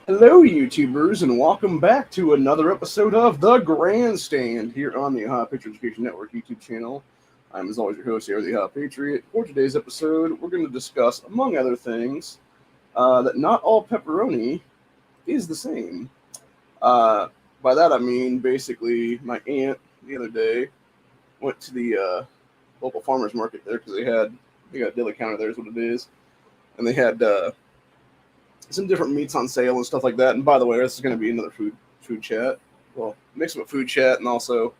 Hello, YouTubers, and welcome back to another episode of The Grandstand here on the Ohio Patriot Education Network YouTube channel. I'm, as always, your host here, the Ohio Patriot. For today's episode, we're going to discuss, among other things, that not all pepperoni is the same. Uh, by that, I mean basically my aunt the other day went to the local farmers market there because they got a deli counter there, is what it is, and they had some different meats on sale and stuff like that. And by the way, this is going to be another food chat. Well, mix of a food chat and also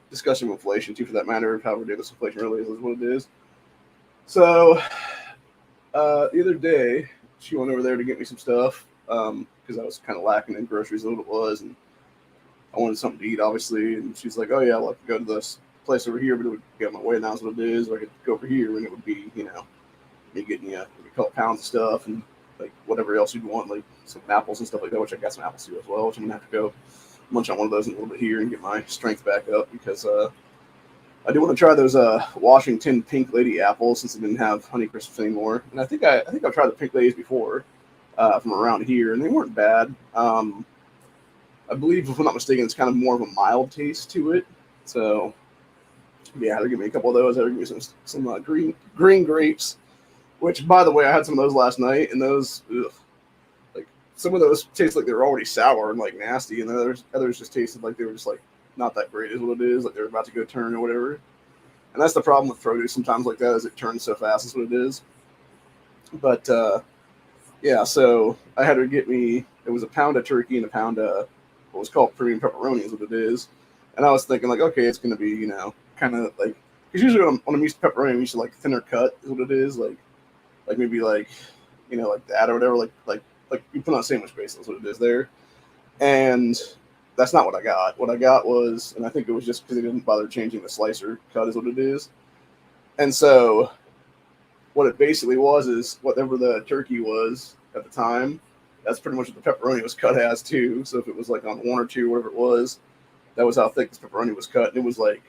discussion of inflation too, for that matter, of how ridiculous inflation really is what it is. So the other day, she went over there to get me some stuff because I was kind of lacking in groceries, a little bit was, and I wanted something to eat, obviously. And she's like, "Oh yeah, I'll have to go to this place over here, but it would get my way now is what it is. Or I could go over here, and it would be, me getting you a couple pounds of stuff and like whatever else you'd want, like some apples and stuff like that, which I got some apples too as well, which I'm gonna have to go munch on one of those in a little bit here and get my strength back up because I do want to try those Washington Pink Lady apples since they didn't have Honey Crisps anymore. And I think I've tried the Pink Ladies before from around here, and they weren't bad. I believe, if I'm not mistaken, it's kind of more of a mild taste to it. So yeah, they're giving me a couple of those. They're giving me some green grapes. Which, by the way, I had some of those last night, and those, like, some of those taste like they were already sour and like nasty, and others just tasted like they were just like not that great, is what it is, like they were about to go turn or whatever. And that's the problem with produce sometimes like that, is it turns so fast. Is what it is. But yeah, so I had her get me. It was a pound of turkey and a pound of what was called premium pepperoni, is what it is. And I was thinking like, okay, it's gonna be kind of like, because usually when I'm used to pepperoni, I'm used to like thinner cut, is what it is, like maybe like like that or whatever, like you put on a sandwich base, that's what it is there. And that's not what I got. What I got was, and I think it was just because they didn't bother changing the slicer cut, is what it is. And so what it basically was is whatever the turkey was at the time, that's pretty much what the pepperoni was cut as too. So if it was like on one or two, whatever it was, that was how thick this pepperoni was cut. And it was like,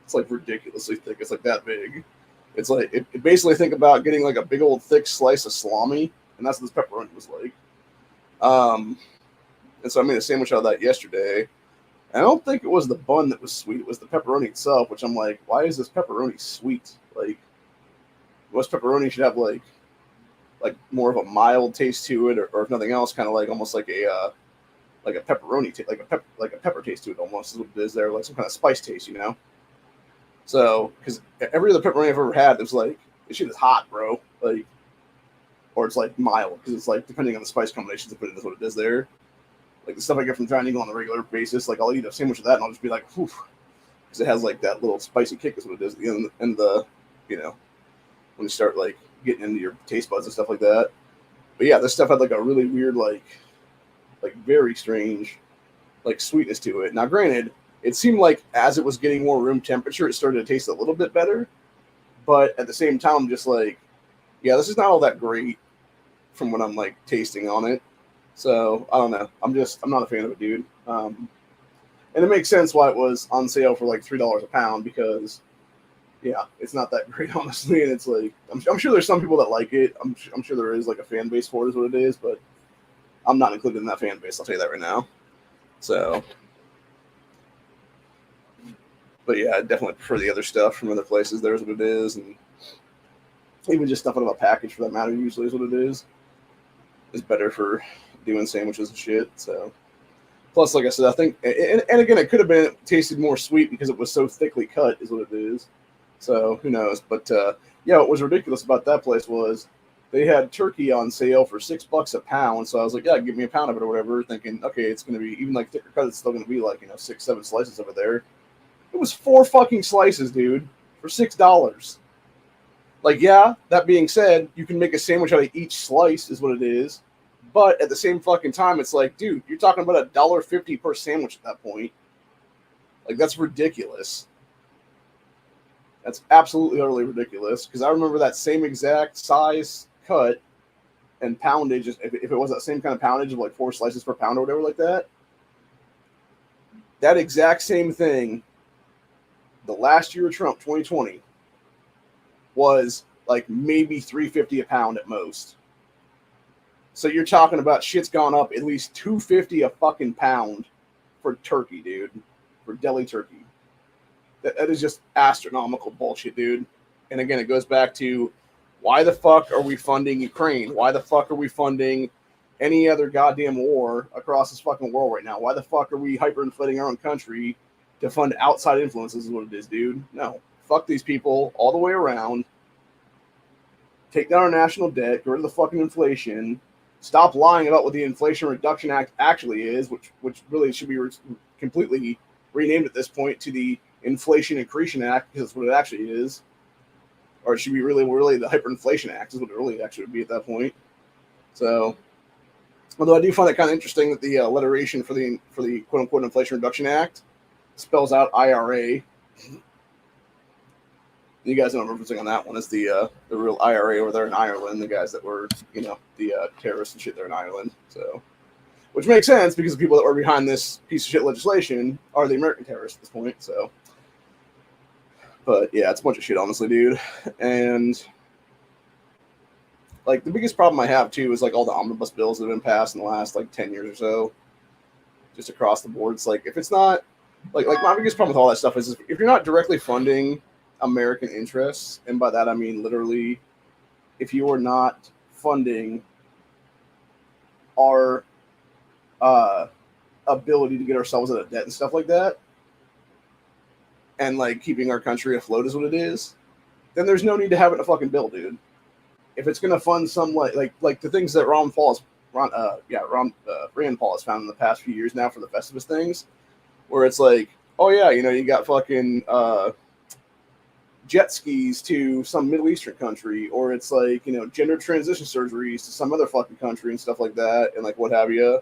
it's like ridiculously thick. It's like that big. It's like it basically, think about getting like a big old thick slice of salami, and that's what this pepperoni was like. And so I made a sandwich out of that yesterday. And I don't think it was the bun that was sweet; it was the pepperoni itself. Which I'm like, why is this pepperoni sweet? Like most pepperoni should have like more of a mild taste to it, or if nothing else, kind of like almost like a pepperoni, like a pepper taste to it, almost is what it is there, like some kind of spice taste. So, because every other pepperoni I've ever had, there's like, this shit is hot, bro. Like, or it's like mild, because it's like, depending on the spice combinations they put in, is what it is there. Like, the stuff I get from Giant Eagle on a regular basis, like, I'll eat a sandwich of that and I'll just be like, whew. Because it has like that little spicy kick, is what it is. And you know, when you start like getting into your taste buds and stuff like that. But yeah, this stuff had like a really weird, like very strange, like sweetness to it. Now, granted, it seemed like as it was getting more room temperature, it started to taste a little bit better. But at the same time, I'm just like, yeah, this is not all that great from what I'm like tasting on it. So I don't know. I'm not a fan of it, dude. And it makes sense why it was on sale for like $3 a pound, because yeah, it's not that great, honestly. And it's like, I'm sure there's some people that like it. I'm sure there is like a fan base for it, is what it is. But I'm not included in that fan base. I'll tell you that right now. So, but yeah, I definitely prefer the other stuff from other places. There's what it is, and even just stuff out of a package, for that matter, usually is what it is better for doing sandwiches and shit. So, plus, like I said, I think, and again, it could have been tasted more sweet because it was so thickly cut, is what it is. So who knows? But yeah, what was ridiculous about that place was they had turkey on sale for $6 a pound. So I was like, yeah, give me a pound of it or whatever, thinking, okay, it's gonna be even like thicker cut. It's still gonna be like 6, 7 slices over there. It was 4 fucking slices, dude, for $6. Like, yeah, that being said, you can make a sandwich out of each slice, is what it is. But at the same fucking time, it's like, dude, you're talking about $1.50 per sandwich at that point. Like, that's ridiculous. That's absolutely utterly ridiculous. Because I remember that same exact size cut and poundage, if it was that same kind of poundage of like 4 slices per pound or whatever like that, that exact same thing, the last year of Trump, 2020, was like maybe $3.50 a pound at most. So you're talking about shit's gone up at least $2.50 a fucking pound for turkey, dude, for deli turkey. That is just astronomical bullshit, dude. And again, it goes back to why the fuck are we funding Ukraine? Why the fuck are we funding any other goddamn war across this fucking world right now? Why the fuck are we hyperinflating our own country to fund outside influences is what it is, dude. No. Fuck these people all the way around. Take down our national debt, get rid of the fucking inflation, stop lying about what the Inflation Reduction Act actually is, which really should be completely renamed at this point to the Inflation Accretion Act, because that's what it actually is. Or it should be really the Hyperinflation Act is what it really actually would be at that point. So, although I do find it kind of interesting that the alliteration for the quote unquote Inflation Reduction Act spells out IRA. You guys know what I'm referencing on that one. It's the real IRA over there in Ireland, the guys that were, the terrorists and shit there in Ireland. So, which makes sense because the people that were behind this piece of shit legislation are the American terrorists at this point. So, but yeah, it's a bunch of shit, honestly, dude. And like the biggest problem I have too is like all the omnibus bills that have been passed in the last like 10 years or so, just across the board. It's like if it's not like my biggest problem with all that stuff is if you're not directly funding American interests, and by that I mean literally, if you are not funding our ability to get ourselves out of debt and stuff like that, and like keeping our country afloat is what it is, then there's no need to have it in a fucking bill, dude. If it's gonna fund some like the things that Rand Paul has found in the past few years now for the Festivus things, where it's like, oh yeah, you got fucking jet skis to some Middle Eastern country, or it's like, gender transition surgeries to some other fucking country and stuff like that, and like what have you.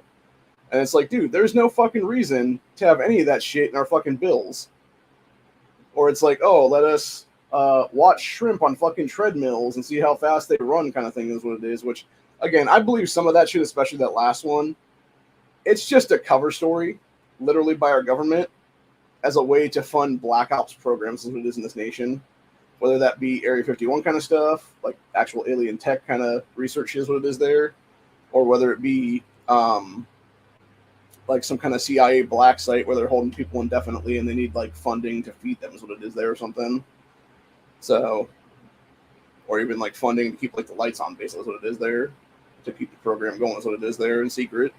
And it's like, dude, there's no fucking reason to have any of that shit in our fucking bills. Or it's like, oh, let us watch shrimp on fucking treadmills and see how fast they run kind of thing is what it is, which, again, I believe some of that shit, especially that last one, it's just a cover story, literally by our government, as a way to fund black ops programs is what it is in this nation. Whether that be Area 51 kind of stuff, like actual alien tech kind of research is what it is there, or whether it be like some kind of CIA black site where they're holding people indefinitely and they need like funding to feed them is what it is there or something. So, or even like funding to keep like the lights on basically is what it is there, to keep the program going is what it is there in secret.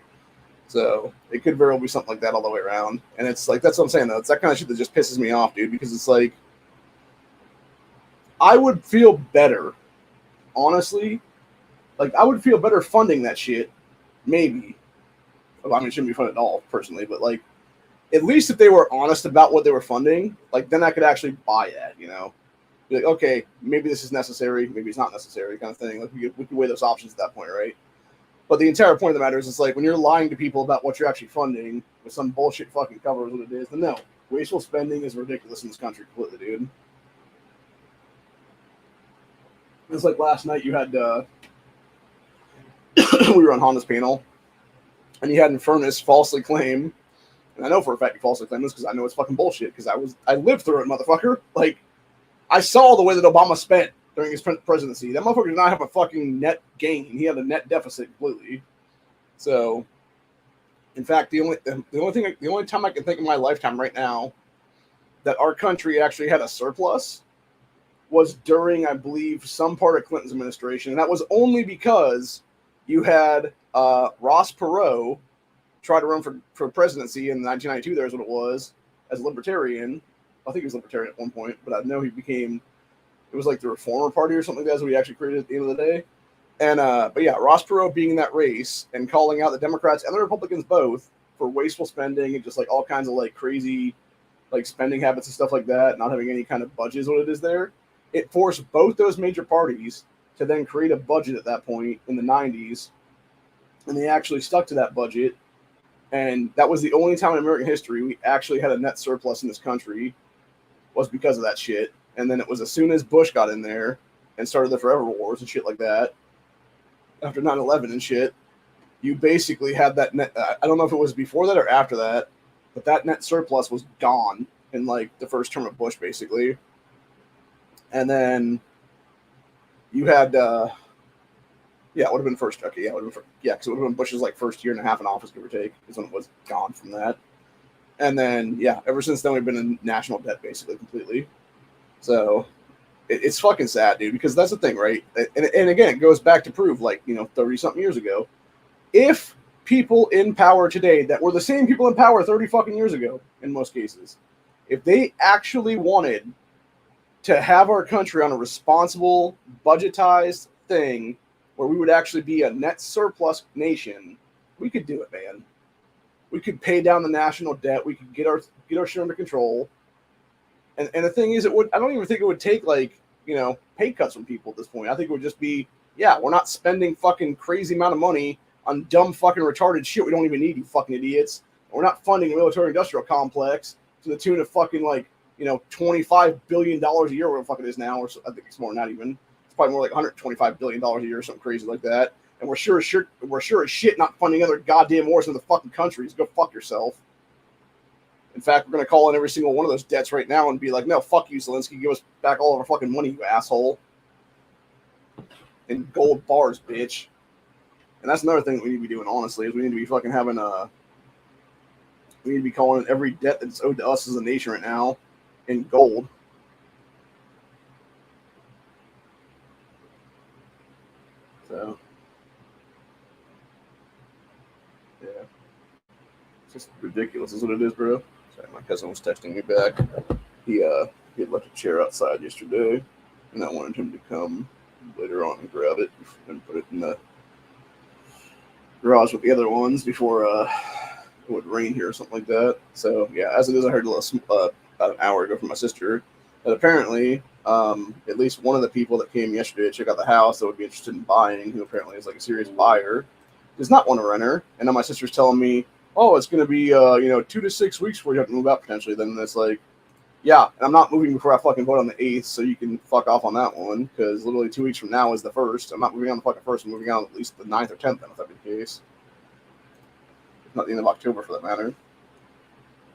So it could very well be something like that all the way around. And it's like, that's what I'm saying though. It's that kind of shit that just pisses me off, dude, because it's like, I would feel better, honestly. Like, I would feel better funding that shit, maybe. I mean, it shouldn't be funded at all, personally, but, like, at least if they were honest about what they were funding, like, then I could actually buy that, Be like, okay, maybe this is necessary, maybe it's not necessary, kind of thing. Like, we could weigh those options at that point, right? But the entire point of the matter is, it's like, when you're lying to people about what you're actually funding with some bullshit fucking cover is what it is, then no. Wasteful spending is ridiculous in this country completely, dude. It's like last night you had, we were on Honda's panel, and you had Infernus falsely claim, and I know for a fact you falsely claim this because I know it's fucking bullshit, because I lived through it, motherfucker. Like, I saw the way that Obama spent during his presidency. That motherfucker did not have a fucking net gain. He had a net deficit completely. So, in fact, the only time I can think of my lifetime right now that our country actually had a surplus was during, I believe, some part of Clinton's administration. And that was only because you had Ross Perot try to run for presidency in 1992, there's what it was, as a libertarian. I think he was libertarian at one point, but I know he became, it was like the Reformer Party or something like that, is what he actually created at the end of the day. And, but yeah, Ross Perot being in that race and calling out the Democrats and the Republicans both for wasteful spending and just like all kinds of like crazy like spending habits and stuff like that, not having any kind of budget is what it is there. It forced both those major parties to then create a budget at that point in the 90s, and they actually stuck to that budget, and that was the only time in American history we actually had a net surplus in this country, was because of that shit. And then it was as soon as Bush got in there and started the forever wars and shit like that, after 9/11 and shit, you basically had that net, I don't know if it was before that or after that, but that net surplus was gone in like the first term of Bush, basically. And then you had Yeah, it would have been first. Okay, yeah, because it would have been Bush's like first year and a half in office, give or take, is when it was gone from that. And then, yeah, ever since then we've been in national debt basically completely. So it's fucking sad, dude, because that's the thing, right? And again, it goes back to prove, like, 30-something years ago, if people in power today that were the same people in power 30 fucking years ago, in most cases, if they actually wanted to have our country on a responsible, budgetized thing where we would actually be a net surplus nation, we could do it, man. We could pay down the national debt. We could get our shit under control. And the thing is, I don't even think it would take pay cuts from people at this point. I think it would just be, yeah, we're not spending fucking crazy amount of money on dumb fucking retarded shit we don't even need, you fucking idiots. We're not funding a military industrial complex to the tune of fucking $25 billion a year, whatever the fuck it is now, or I think it's more than that even. It's probably more like $125 billion a year or something crazy like that. And we're sure as shit not funding other goddamn wars in the fucking countries. Go fuck yourself. In fact, we're going to call in every single one of those debts right now and be like, no, fuck you, Zelensky. Give us back all of our fucking money, you asshole. In gold bars, bitch. And that's another thing that we need to be doing, honestly, is we need to be fucking having we need to be calling in every debt that's owed to us as a nation right now in gold. So, yeah. It's just ridiculous, is what it is, bro. Sorry, my cousin was texting me back. He had left a chair outside yesterday, and I wanted him to come later on and grab it and put it in the garage with the other ones before it would rain here or something like that. So, yeah, as it is, I heard about an hour ago from my sister that apparently at least one of the people that came yesterday to check out the house that would be interested in buying, who apparently is like a serious buyer, does not want a renter. And now my sister's telling me, oh, it's going to be 2 to 6 weeks before you have to move out potentially. Then it's like, yeah, and I'm not moving before I fucking vote on the 8th, so you can fuck off on that one, because literally 2 weeks from now is the 1st. I'm not moving on the fucking 1st. I'm moving on at least the 9th or 10th, then, if that be the case. If not the end of October, for that matter.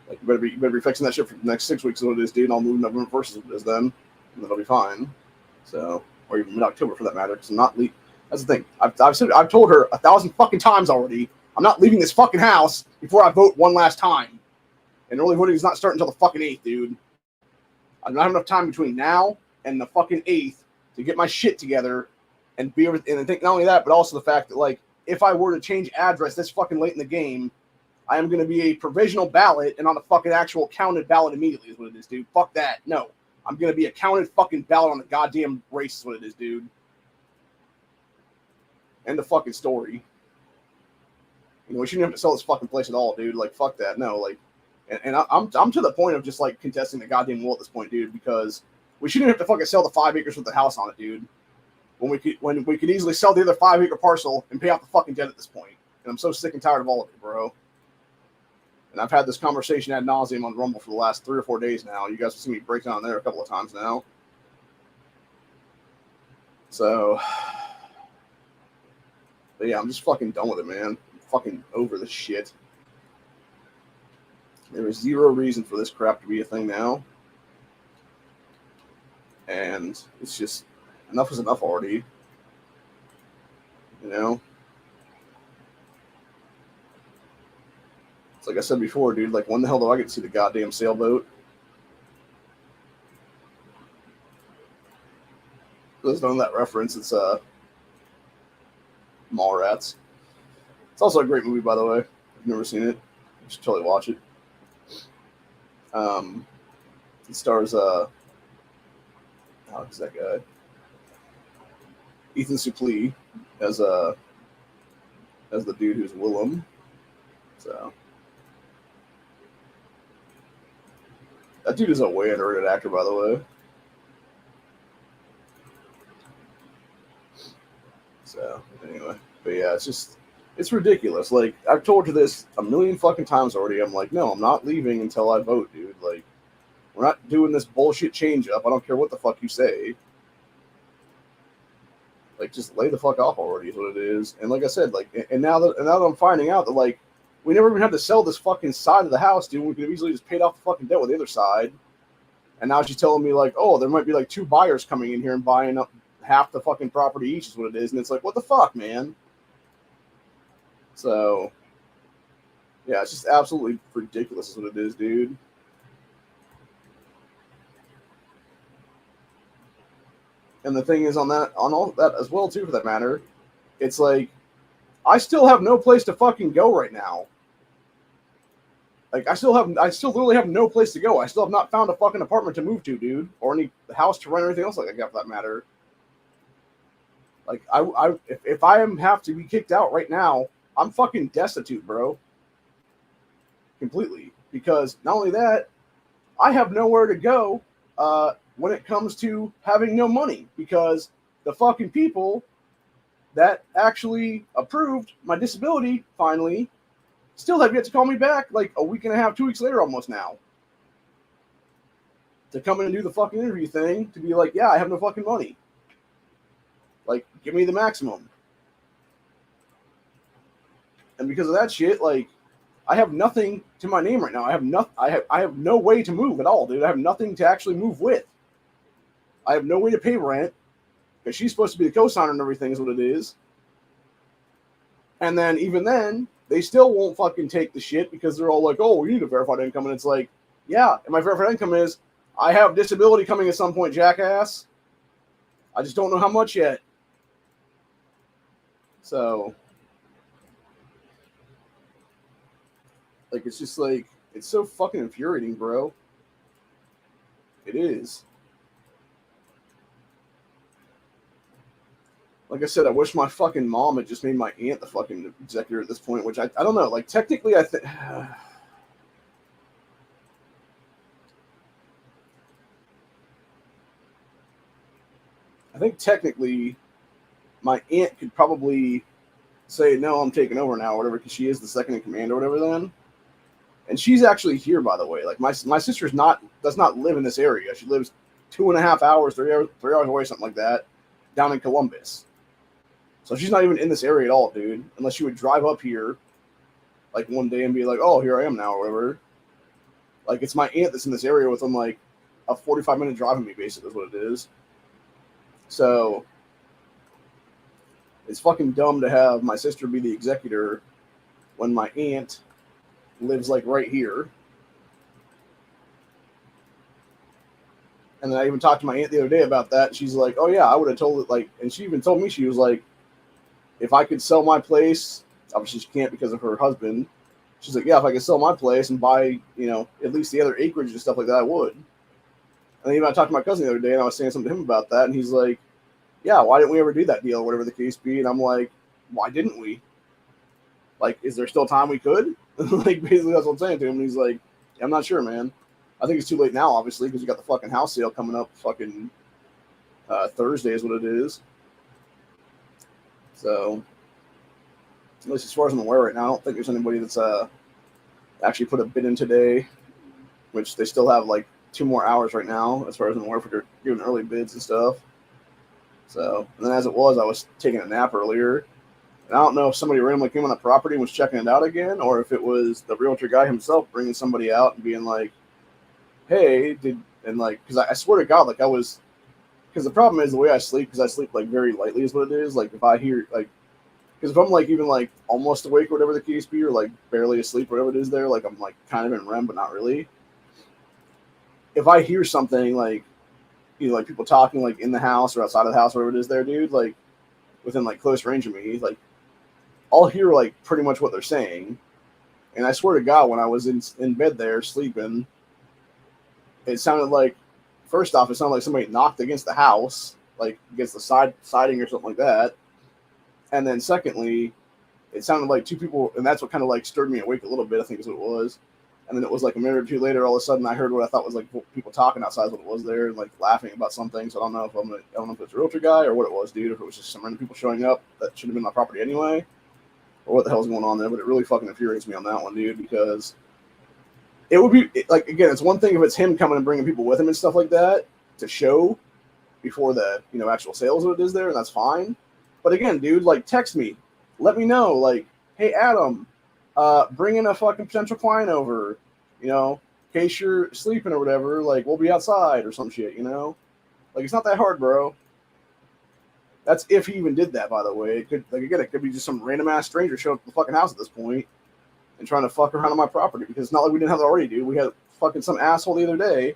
Like, you better be fixing that shit for the next 6 weeks is what it is, dude, and I'll move November 1st as it is then, and then it'll be fine. So, or even mid-October, for that matter, because I'm not leaving. That's the thing. I've told her 1,000 fucking times already, I'm not leaving this fucking house before I vote one last time. And early voting is not starting until the fucking 8th, dude. I don't have enough time between now and the fucking 8th to get my shit together and be able to, and I think not only that, but also the fact that, like, if I were to change address this fucking late in the game, I am going to be a provisional ballot and on the fucking actual counted ballot immediately is what it is, dude. Fuck that. No. I'm going to be a counted fucking ballot on the goddamn race is what it is, dude. End of fucking story. We shouldn't have to sell this fucking place at all, dude. Like, fuck that. No, like, and I'm to the point of just, like, contesting the goddamn will at this point, dude, because we shouldn't have to fucking sell the 5 acres with the house on it, dude. When we could easily sell the other 5-acre parcel and pay off the fucking debt at this point. And I'm so sick and tired of all of it, bro. And I've had this conversation ad nauseum on Rumble for the last 3 or 4 days now. You guys have seen me break down there a couple of times now. So, but yeah, I'm just fucking done with it, man. I'm fucking over this shit. There is zero reason for this crap to be a thing now. And it's just, enough is enough already. You know? It's like I said before, dude, like, when the hell do I get to see the goddamn sailboat? For those who don't know that reference, it's Mallrats. It's also a great movie, by the way. If you've never seen it, you should totally watch it. It stars who's that guy? Ethan Suplee as the dude who's Willem. So that dude is a way underrated actor, by the way. So anyway, but yeah, it's ridiculous. Like, I've told you this a million fucking times already. I'm like, no, I'm not leaving until I vote, dude. Like, we're not doing this bullshit change up. I don't care what the fuck you say. Like, just lay the fuck off already is what it is. And like I said, like, and now that I'm finding out that, like, we never even had to sell this fucking side of the house, dude. We could have easily just paid off the fucking debt with the other side. And now she's telling me, like, oh, there might be like 2 buyers coming in here and buying up half the fucking property each is what it is, and it's like, what the fuck, man? So, yeah, it's just absolutely ridiculous is what it is, dude. And the thing is, on all that as well, too, for that matter, it's like, I still have no place to fucking go right now. Like, I still literally have no place to go. I still have not found a fucking apartment to move to, dude, or any house to rent or anything else like that, for that matter. Like, if I have to be kicked out right now, I'm fucking destitute, bro. Completely. Because not only that, I have nowhere to go when it comes to having no money. Because the fucking people that actually approved my disability, finally, still have yet to call me back like a week and a half, 2 weeks later almost now. To come in and do the fucking interview thing, to be like, yeah, I have no fucking money. Like, give me the maximum. And because of that shit, like, I have nothing to my name right now. I have no way to move at all, dude. I have nothing to actually move with. I have no way to pay rent, because she's supposed to be the co-signer and everything is what it is. And then, even then, they still won't fucking take the shit because they're all like, oh, we need a verified income. And it's like, yeah, and my verified income is, I have disability coming at some point, jackass. I just don't know how much yet. So, like, it's just like, it's so fucking infuriating, bro. It is. Like I said, I wish my fucking mom had just made my aunt the fucking executor at this point, which I don't know. Like, technically, I think... I think technically my aunt could probably say, no, I'm taking over now or whatever, because she is the second in command or whatever then. And she's actually here, by the way. Like, my sister's does not live in this area. She lives 2.5 hours, 3 hours away, something like that, down in Columbus. So she's not even in this area at all, dude. Unless she would drive up here, like, one day and be like, oh, here I am now, or whatever. Like, it's my aunt that's in this area within, like, a 45-minute drive of me, basically, is what it is. So, it's fucking dumb to have my sister be the executor when my aunt lives, like, right here. And then I even talked to my aunt the other day about that. She's like, oh, yeah, I would have told it, like, and she even told me, she was like, if I could sell my place, obviously she can't because of her husband. She's like, yeah, if I could sell my place and buy, at least the other acreage and stuff like that, I would. And then even I talked to my cousin the other day, and I was saying something to him about that, and he's like, yeah, why didn't we ever do that deal, or whatever the case be? And I'm like, why didn't we? Like, is there still time we could? Like, basically that's what I'm saying to him. And he's like, yeah, I'm not sure, man. I think it's too late now, obviously, because you got the fucking house sale coming up fucking Thursday is what it is. So, at least as far as I'm aware right now, I don't think there's anybody that's actually put a bid in today, which they still have, like, 2 more hours right now, as far as I'm aware, for giving early bids and stuff. So, and then as it was, I was taking a nap earlier, and I don't know if somebody randomly came on the property and was checking it out again, or if it was the realtor guy himself bringing somebody out and being like, hey, because I swear to God, like, because the problem is the way I sleep, because I sleep, like, very lightly is what it is. Like, if I hear, like, because if I'm, like, even, like, almost awake or whatever the case be, or, like, barely asleep, whatever it is there, like, I'm, like, kind of in REM, but not really. If I hear something, like, like, people talking, like, in the house or outside of the house, whatever it is there, dude, like, within, like, close range of me, like, I'll hear, like, pretty much what they're saying. And I swear to God, when I was in bed there sleeping, it sounded like, first off, it sounded like somebody knocked against the house, like, against the siding or something like that. And then secondly, it sounded like 2 people, and that's what kind of, like, stirred me awake a little bit, I think is what it was. And then it was like a minute or 2 later, all of a sudden I heard what I thought was, like, people talking outside what it was there, and, like, laughing about something. So I don't know if it's a realtor guy or what it was, dude, if it was just some random people showing up that should have been my property anyway, or what the hell's going on there. But it really fucking infuriates me on that one, dude, because it would be, like, again, it's one thing if it's him coming and bringing people with him and stuff like that to show before the, actual sales what it is there, and that's fine. But again, dude, like, text me. Let me know, like, hey, Adam, bring in a fucking potential client over, in case you're sleeping or whatever. Like, we'll be outside or some shit, Like, it's not that hard, bro. That's if he even did that, by the way. It could, like, again, it could be just some random ass stranger showing up at the fucking house at this point and trying to fuck around on my property, because it's not like we didn't have that already, dude. We had fucking some asshole the other day.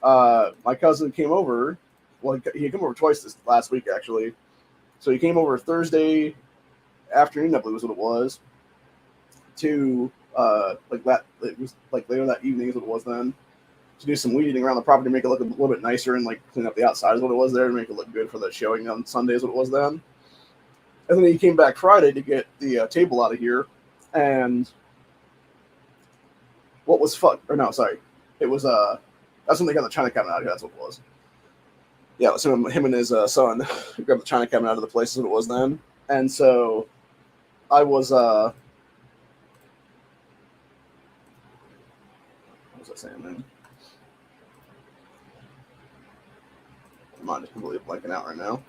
My cousin came over. Well, he came over twice this last week, actually. So he came over Thursday afternoon, I believe was what it was, to like that. It was like later that evening is what it was then, to do some weed eating around the property to make it look a little bit nicer and like clean up the outside is what it was there, to make it look good for the showing on Sunday is what it was then. And then he came back Friday to get the table out of here, and what was fuck? Or no, sorry, it was that's when they got the china cabinet out of here. That's what it was. Yeah, so him and his son grabbed the china cabinet out of the place is what it was then. And so I was what was I saying, man? My mind is completely blanking out right now.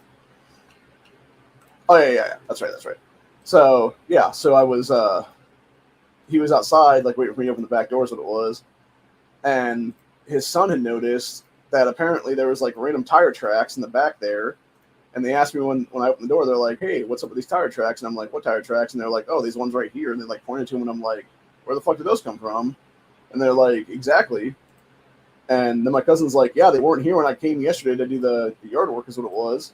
Oh yeah. That's right. So yeah, so I was he was outside like waiting for me to open the back door is what it was, and his son had noticed that apparently there was like random tire tracks in the back there, and they asked me when I opened the door, they're like, "Hey, what's up with these tire tracks?" And I'm like, "What tire tracks?" And they're like, "Oh, these ones right here." And they like pointed to them, and I'm like, "Where the fuck did those come from?" And they're like, "Exactly." And then my cousin's like, "Yeah, they weren't here when I came yesterday to do the yard work," is what it was.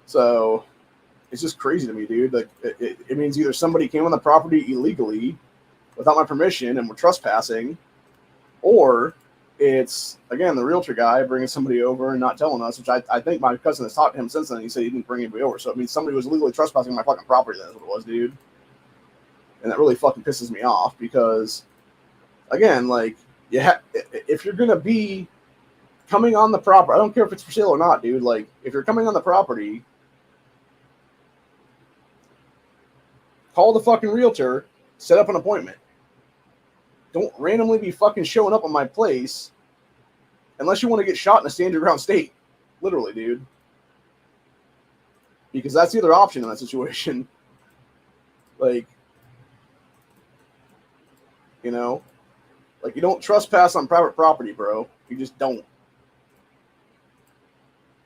So it's just crazy to me, dude. Like it means either somebody came on the property illegally without my permission and were trespassing, or it's, again, the realtor guy bringing somebody over and not telling us, which I think my cousin has talked to him since then. He said he didn't bring anybody over. So it means somebody was illegally trespassing my fucking property. That's what it was, dude. And that really fucking pisses me off because, again, like, if you're going to be coming on the property, I don't care if it's for sale or not, dude. Like, if you're coming on the property, call the fucking realtor, set up an appointment. Don't randomly be fucking showing up on my place unless you want to get shot in a stand your ground state. Literally, dude. Because that's the other option in that situation. Like, you know, like, you don't trespass on private property, bro. You just don't.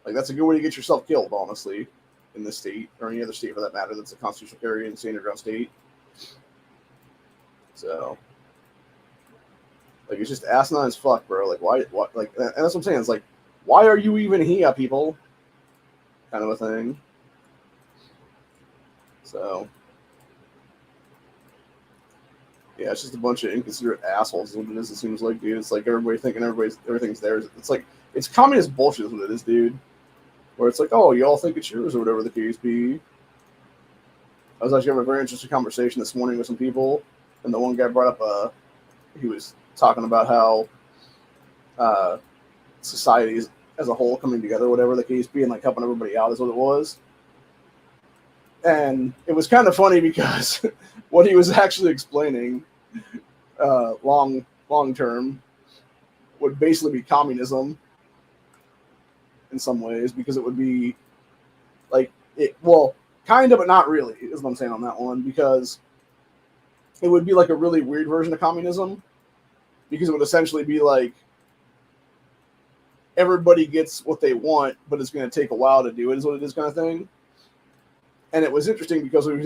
Like, that's a good way to get yourself killed, honestly, in this state, or any other state for that matter that's a constitutional carry and stand your ground state. So, like, it's just asinine as fuck, bro. Like, why, like, and that's what I'm saying. It's like, why are you even here, people? Kind of a thing. So, yeah, it's just a bunch of inconsiderate assholes is what it is, it seems like, dude. It's like everybody thinking everything's theirs. It's like, it's communist bullshit is what it is, dude. Where it's like, oh, you all think it's yours or whatever the case be. I was actually having a very interesting conversation this morning with some people, and the one guy brought up, he was talking about how society as a whole coming together, whatever the case be, and like helping everybody out is what it was. And it was kind of funny because what he was actually explaining, long term, would basically be communism in some ways, because it would be like it, well, kind of, but not really, is what I'm saying on that one, because it would be like a really weird version of communism, because it would essentially be like everybody gets what they want, but it's going to take a while to do it, is what it is, kind of thing. And it was interesting because what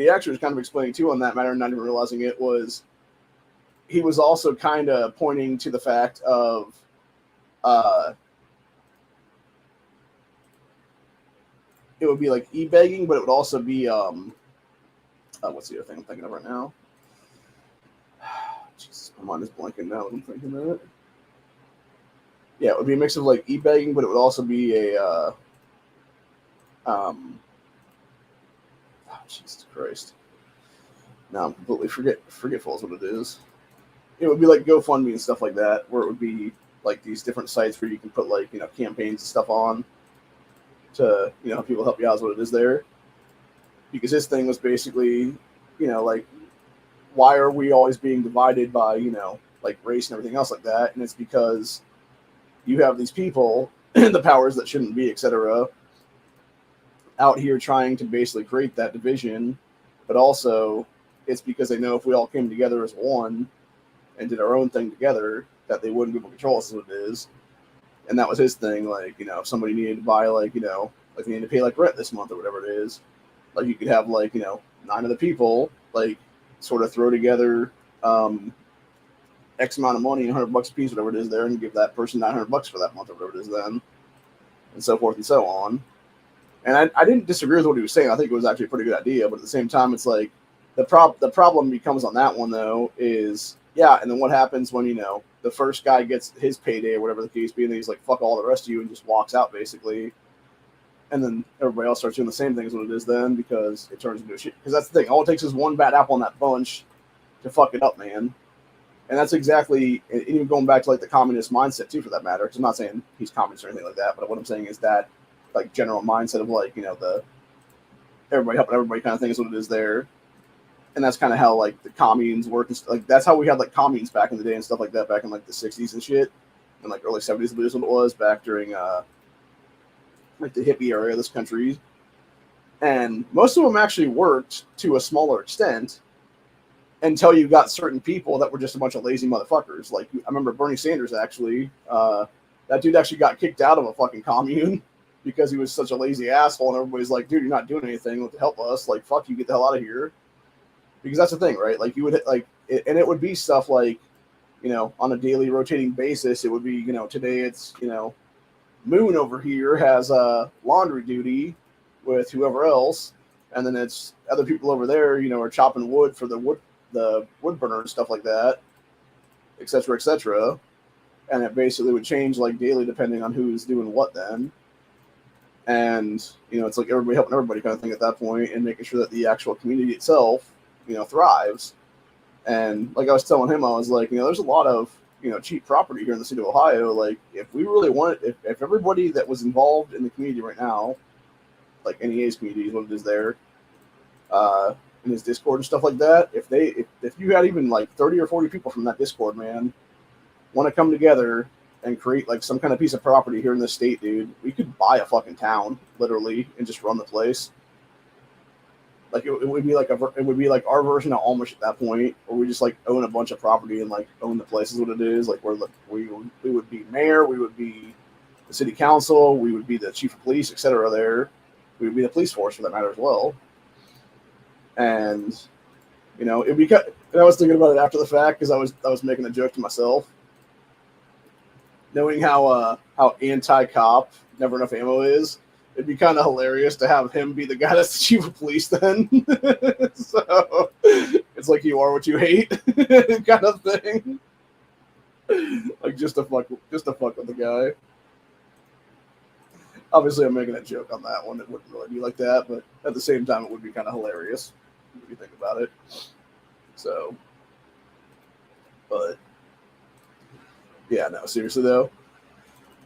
he actually was kind of explaining too on that matter, and not even realizing it, was he was also kind of pointing to the fact of it would be like e-begging, but it would also be what's the other thing I'm thinking of right now? Jesus, my mind is blanking now that I'm thinking of it. Yeah, it would be a mix of like e-begging, but it would also be a oh, Jesus Christ. Now I'm completely forgetful is what it is. It would be like GoFundMe and stuff like that, where it would be like these different sites where you can put like, campaigns and stuff on to, people help you out is what it is there. Because his thing was basically, like, why are we always being divided by, like race and everything else like that? And it's because you have these people in the powers that shouldn't be, etc., out here trying to basically create that division, but also it's because they know if we all came together as one and did our own thing together, that they wouldn't be able to control us as it is. And that was his thing. Like, if somebody needed to buy, like, Like they need to pay like rent this month or whatever it is. Like you could have like 9 of the people like sort of throw together X amount of money, $100 a piece, whatever it is there, and give that person $900 for that month or whatever it is then, and so forth and so on. And I didn't disagree with what he was saying. I think it was actually a pretty good idea, but at the same time, it's like the problem becomes on that one though is and then what happens when the first guy gets his payday or whatever the case be, and then he's like fuck all the rest of you and just walks out basically, and then everybody else starts doing the same thing as what it is then because it turns into a shit. Because that's the thing, all it takes is one bad apple in that bunch to fuck it up, man. And that's exactly, even going back to like the communist mindset too, for that matter. Because I'm not saying he's communist or anything like that, but what I'm saying is that like general mindset of like the everybody helping everybody kind of thing is what it is there. And that's kind of how like the communes work and like that's how we had like communes back in the day and stuff like that back in like the 60s and shit, and like early 70s, I believe is what it was back during like the hippie area of this country. And most of them actually worked to a smaller extent until you got certain people that were just a bunch of lazy motherfuckers. Like I remember Bernie Sanders actually, that dude actually got kicked out of a fucking commune because he was such a lazy asshole, and everybody's like, dude, you're not doing anything to help us. Like, fuck you, get the hell out of here. Because that's the thing, right? Like you would like, and it would be stuff like, on a daily rotating basis, it would be, today it's, Moon over here has laundry duty with whoever else, and then it's other people over there, are chopping wood for the wood burner and stuff like that, et cetera, and it basically would change like daily depending on who's doing what then. And it's like everybody helping everybody kind of thing at that point, and making sure that the actual community itself, thrives. And like I was telling him, I was like, there's a lot of cheap property here in the state of Ohio. Like if we really wanted, if everybody that was involved in the community right now, like NEA's community is what it is there, in his Discord and stuff like that, if you had even like 30 or 40 people from that Discord, man, want to come together and create like some kind of piece of property here in this state, dude, we could buy a fucking town literally and just run the place. Like it would be like our version of Almish at that point, where we just like own a bunch of property and like own the place is what it is. Like we would be mayor, we would be the city council, we would be the chief of police, etc. There, we would be the police force for that matter as well. And it'd be. And I was thinking about it after the fact because I was making a joke to myself, knowing how anti-cop Never Enough Ammo is. It'd be kind of hilarious to have him be the guy that's the chief of police then. So it's like you are what you hate kind of thing. Like just to fuck with the guy. Obviously, I'm making a joke on that one. It wouldn't really be like that, but at the same time, it would be kind of hilarious if you think about it. So, but yeah, no, seriously though.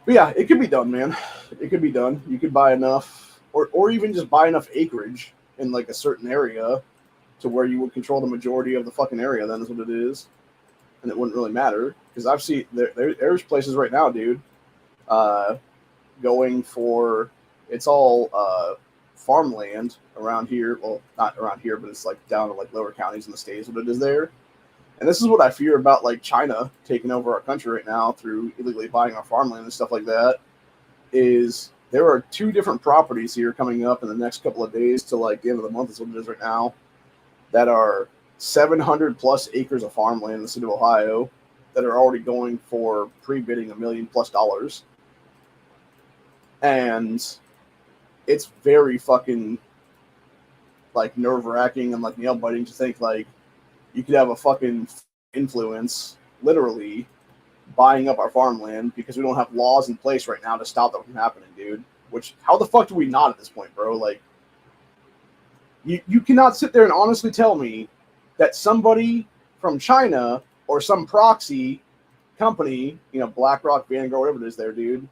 But yeah, it could be done, man. It could be done. You could buy enough, or even just buy enough acreage in like a certain area to where you would control the majority of the fucking area. Then is what it is, and it wouldn't really matter because I've seen there's places right now, dude, going for it's all farmland around here. Well, not around here, but it's like down to like lower counties in the states. What it is there. And this is what I fear about like China taking over our country right now through illegally buying our farmland and stuff like that, is there are 2 different properties here coming up in the next couple of days to like the end of the month is what it is right now, that are 700 plus acres of farmland in the state of Ohio that are already going for pre-bidding $1 million plus. And it's very fucking like nerve-wracking and like nail-biting to think like you could have a fucking influence, literally, buying up our farmland because we don't have laws in place right now to stop that from happening, dude. Which, how the fuck do we not at this point, bro? Like, you cannot sit there and honestly tell me that somebody from China or some proxy company, BlackRock, Vanguard, whatever it is there, dude,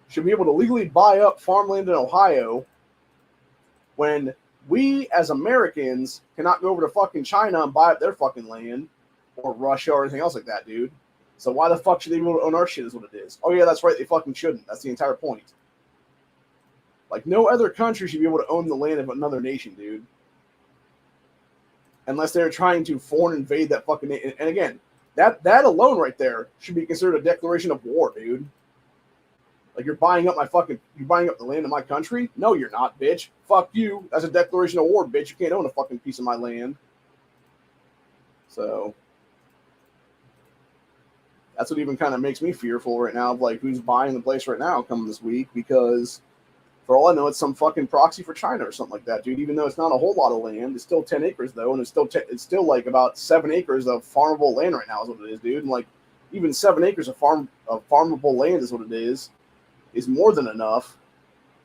should be able to legally buy up farmland in Ohio when we, as Americans, cannot go over to fucking China and buy up their fucking land, or Russia or anything else like that, dude. So why the fuck should they be able to own our shit is what it is. Oh yeah, that's right, they fucking shouldn't. That's the entire point. Like, no other country should be able to own the land of another nation, dude. Unless they're trying to foreign invade that fucking nation. And again, that alone right there should be considered a declaration of war, dude. Like, you're buying up the land in my country? No, you're not, bitch. Fuck you. That's a declaration of war, bitch. You can't own a fucking piece of my land. So that's what even kind of makes me fearful right now of, like, who's buying the place right now coming this week, because for all I know, it's some fucking proxy for China or something like that, dude. Even though it's not a whole lot of land, it's still 10 acres, though, and it's still like about 7 acres of farmable land right now is what it is, dude. And, like, even 7 acres of farmable land is what it is more than enough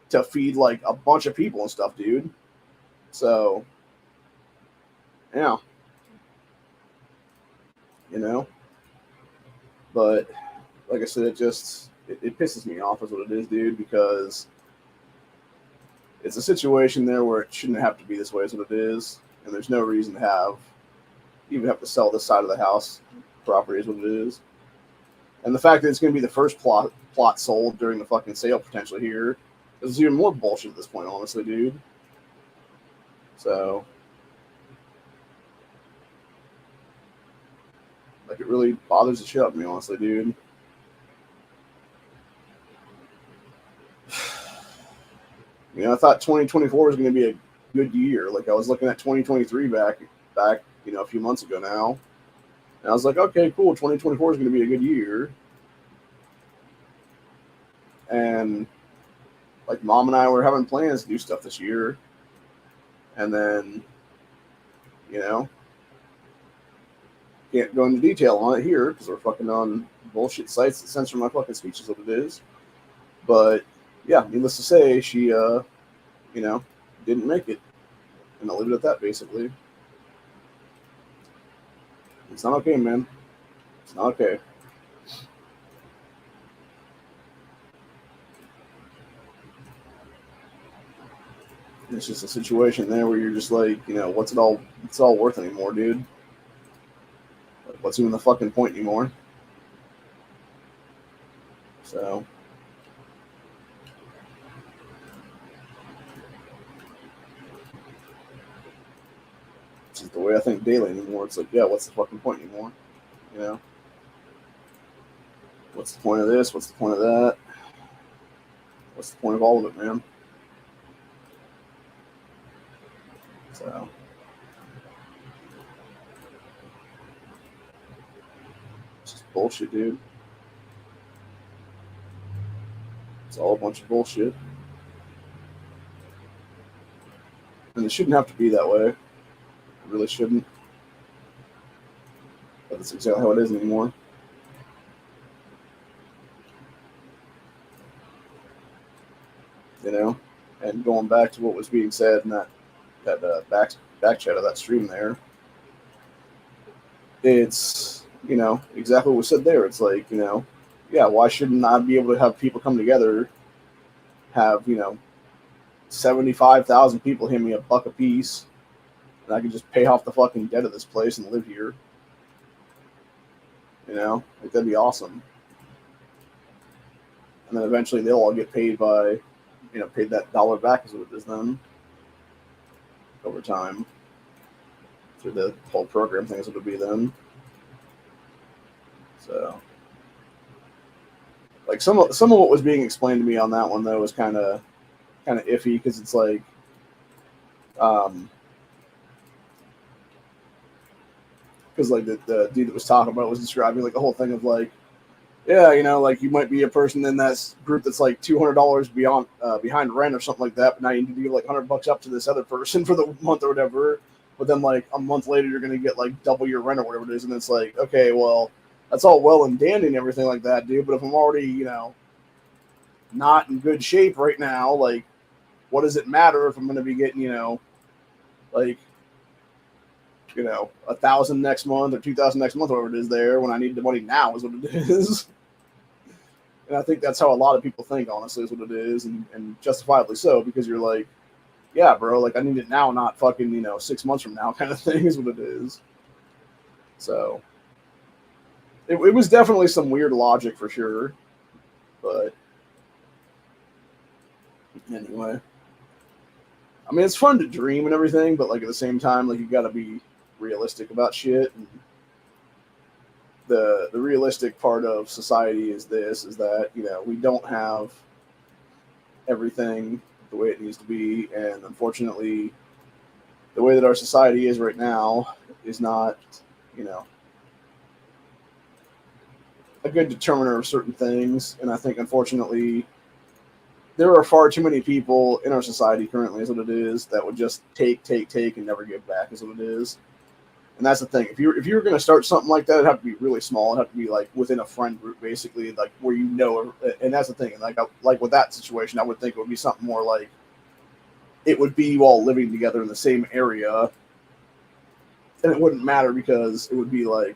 to feed, like, a bunch of people and stuff, dude. So, yeah. You know? But, like I said, it pisses me off is what it is, dude, because it's a situation there where it shouldn't have to be this way is what it is. And there's no reason to even have to sell this side of the house property is what it is. And the fact that it's going to be the first plot sold during the fucking sale potentially here is even more bullshit at this point, honestly, dude. So, like, it really bothers the shit out of me, honestly, dude. You know, I thought 2024 was going to be a good year. Like, I was looking at 2023 back, you know, a few months ago now. And I was like, okay, cool, 2024 is going to be a good year. And, like, Mom and I were having plans to do stuff this year. And then, you know, can't go into detail on it here because we're fucking on bullshit sites that censor my fucking speech is what it is. But, yeah, needless to say, she, you know, didn't make it. And I'll leave it at that, basically. It's not okay, man. It's not okay. It's just a situation there where you're just like, you know, what's it all worth anymore, dude? Like, what's even the fucking point anymore? So, it's just the way I think daily anymore. It's like, yeah, what's the fucking point anymore? You know? What's the point of this? What's the point of that? What's the point of all of it, man? So, it's just bullshit, dude. It's all a bunch of bullshit. And it shouldn't have to be that way. It really shouldn't. But that's exactly how it is anymore. You know? And going back to what was being said in that back chat of that stream there, it's, you know, exactly what was said there. It's like, you know, yeah, why shouldn't I be able to have people come together, have, you know, 75,000 people hand me $1 a piece, and I can just pay off the fucking debt of this place and live here. You know, like, that'd be awesome. And then eventually they'll all get paid by, you know, paid that dollar back is what it is then over time through the whole program thing is what it would be then. So, like, some of what was being explained to me on that one though was kind of iffy because it's like, because like the dude that was talking about it was describing like the whole thing of like, yeah, you know, like, you might be a person in that group that's like $200 behind rent or something like that, but now you need to give like $100 up to this other person for the month or whatever. But then like a month later, you're gonna get like double your rent or whatever it is, and it's like, okay, well, that's all well and dandy and everything like that, dude. But if I'm already, you know, not in good shape right now, like, what does it matter if I'm gonna be getting, you know, like, you know, 1,000 next month or 2,000 next month, whatever it is there, when I need the money now is what it is. And I think that's how a lot of people think, honestly, is what it is, and justifiably so, because you're like, yeah, bro, like, I need it now, not fucking, you know, 6 months from now kind of thing is what it is. So, it was definitely some weird logic for sure, but anyway. I mean, it's fun to dream and everything, but, like, at the same time, like, you gotta be realistic about shit, and the realistic part of society is that we don't have everything the way it needs to be, and unfortunately, the way that our society is right now is not a good determiner of certain things. And I think, unfortunately, there are far too many people in our society currently, is what it is, that would just take, and never give back, is what it is. And that's the thing. If you're going to start something like that, it'd have to be really small. It'd have to be like within a friend group, basically, like where And that's the thing. Like with that situation, I would think it would be something more like it would be you all living together in the same area, and it wouldn't matter because it would be like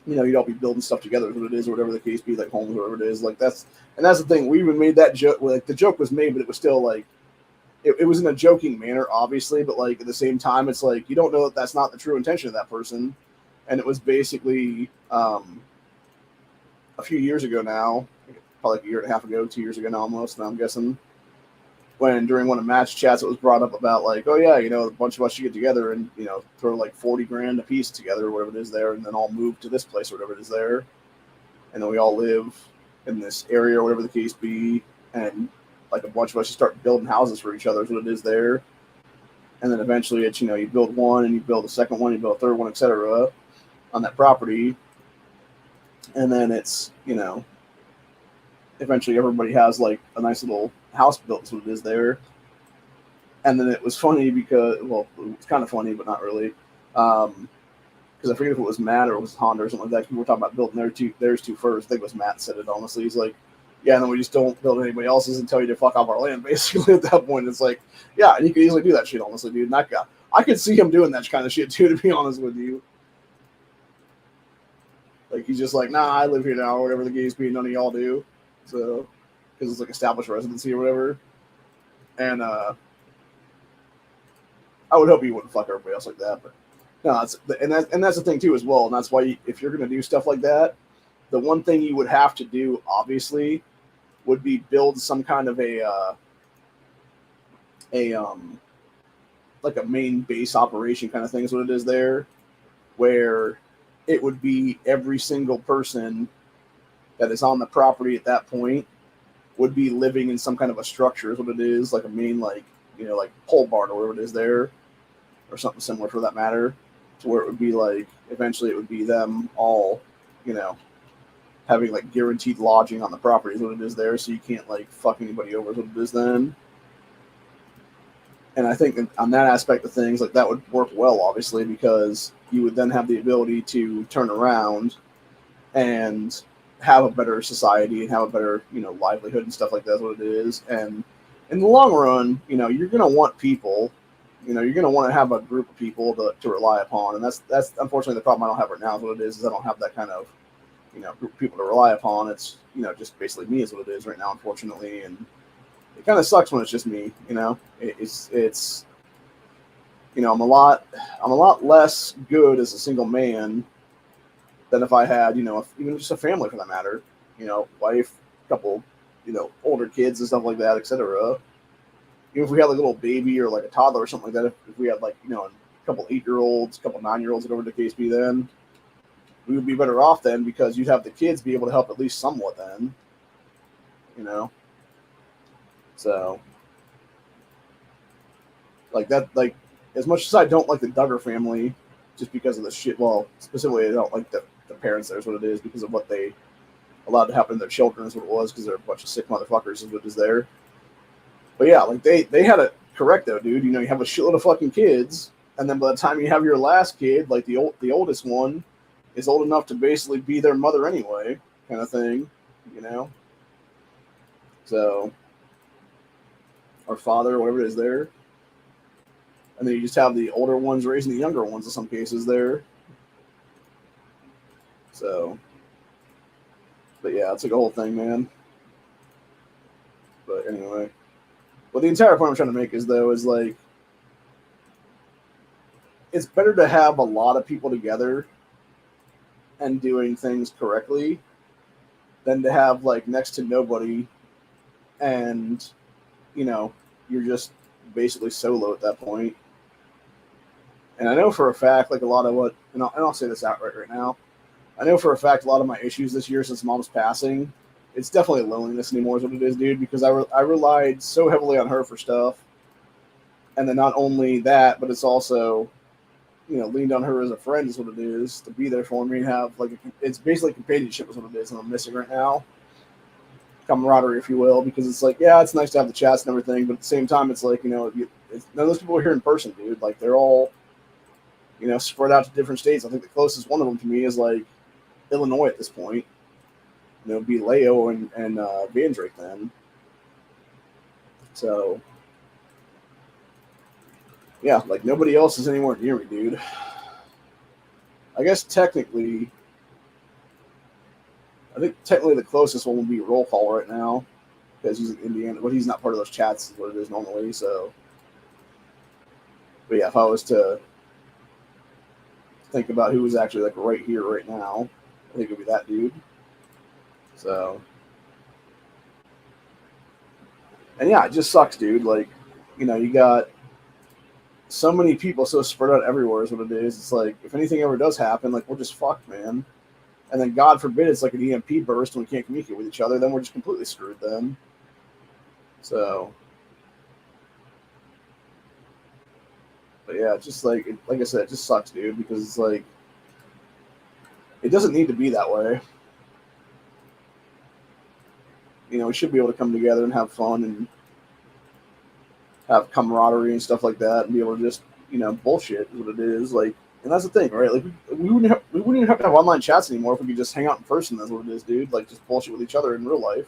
you'd all be building stuff together, what it is, or whatever the case be, like homes, or whatever it is. Like that's the thing. We even made that joke. Like the joke was made, but it was still like. It was in a joking manner, obviously, but like at the same time, it's like you don't know that that's not the true intention of that person. And it was basically a few years ago now, probably like a year and a half ago, 2 years ago now almost, now I'm guessing, when during one of match chats it was brought up about like, oh yeah, a bunch of us should get together and throw like 40 grand a piece together or whatever it is there, and then all move to this place or whatever it is there, and then we all live in this area or whatever the case be, and like a bunch of us, you start building houses for each other is what it is there. And then eventually it's, you build one and you build a second one, you build a third one, etc. on that property. And then it's, eventually everybody has like a nice little house built is what it is there. And then it was funny because, well, it's kind of funny, but not really. Because I forget if it was Matt or it was Honda or something like that. People were talking about building theirs two first. I think it was Matt said it, honestly. He's like, yeah, and then we just don't build anybody else's and tell you to fuck off our land, basically, at that point. It's like, yeah, and you could easily do that shit, honestly, dude. And that guy, I could see him doing that kind of shit, too, to be honest with you. Like, he's just like, nah, I live here now, or whatever the case be, none of y'all do. So, because it's like established residency or whatever. And I would hope he wouldn't fuck everybody else like that, but no, that's the thing, too, as well. And that's why if you're going to do stuff like that, the one thing you would have to do, obviously, would be build some kind of like a main base operation kind of thing is what it is there, where it would be every single person that is on the property at that point would be living in some kind of a structure is what it is, like a main like pole barn or whatever it is there, or something similar for that matter, to where it would be like eventually it would be them all, having like guaranteed lodging on the property is what it is there, so you can't like fuck anybody over is what it is then. And I think on that aspect of things, like that would work well, obviously, because you would then have the ability to turn around and have a better society and have a better, livelihood and stuff like that is what it is. And in the long run, you're gonna want people, you're gonna want to have a group of people to rely upon. And that's unfortunately the problem I don't have right now is what it is I don't have that kind of group of people to rely upon. It's just basically me is what it is right now, unfortunately, and it kind of sucks when it's just me. It's I'm a lot less good as a single man than if I had even just a family for that matter, wife, couple older kids and stuff like that, etc. Even if we had like a little baby or like a toddler or something like that, if we had like a couple 8-year-olds, a couple 9-year-olds, whatever the case be, then we would be better off then because you'd have the kids be able to help at least somewhat then, So, like that, like as much as I don't like the Duggar family, just because of the shit. Well, specifically, I don't like the parents. There's what it is because of what they allowed to happen to their children. Is what it was because they're a bunch of sick motherfuckers. Is what is there. But yeah, like they had it correct though, dude. You have a shitload of fucking kids, and then by the time you have your last kid, like the oldest one is old enough to basically be their mother anyway, kind of thing, So, or father, or whatever it is there. And then you just have the older ones raising the younger ones in some cases there. So, but yeah, it's like a whole thing, man. But anyway, well, the entire point I'm trying to make is like, it's better to have a lot of people together and doing things correctly than to have like next to nobody and you're just basically solo at that point. And I know for a fact, like a lot of what, and I'll say this outright right now, I know for a fact a lot of my issues this year since mom's passing, it's definitely loneliness anymore is what it is, dude, because I relied so heavily on her for stuff. And then not only that, but it's also, leaned on her as a friend is what it is, to be there for me and have, like, it's basically companionship is what it is, and I'm missing right now. Camaraderie, if you will, because it's like, yeah, it's nice to have the chats and everything, but at the same time, it's like, none of those people are here in person, dude. Like, they're all, spread out to different states. I think the closest one of them to me is, like, Illinois at this point. Be Leo and Van Drake then. So, yeah, like, nobody else is anywhere near me, dude. I guess technically the closest one would be Roll Call right now because he's in Indiana, but he's not part of those chats is what it is normally. So, but yeah, if I was to think about who was actually like right here, right now, I think it would be that dude. So, and yeah, it just sucks, dude. Like, you got so many people so spread out everywhere is what it is. It's like, if anything ever does happen, like, we're just fucked, man. And then God forbid it's like an EMP burst and we can't communicate with each other, then we're just completely screwed then. So, but yeah, just like I said, it just sucks, dude, because it's like, it doesn't need to be that way. We should be able to come together and have fun and have camaraderie and stuff like that, and be able to just, bullshit is what it is. Like, and that's the thing, right? Like, we wouldn't even have to have online chats anymore if we could just hang out in person. That's what it is, dude. Like, just bullshit with each other in real life.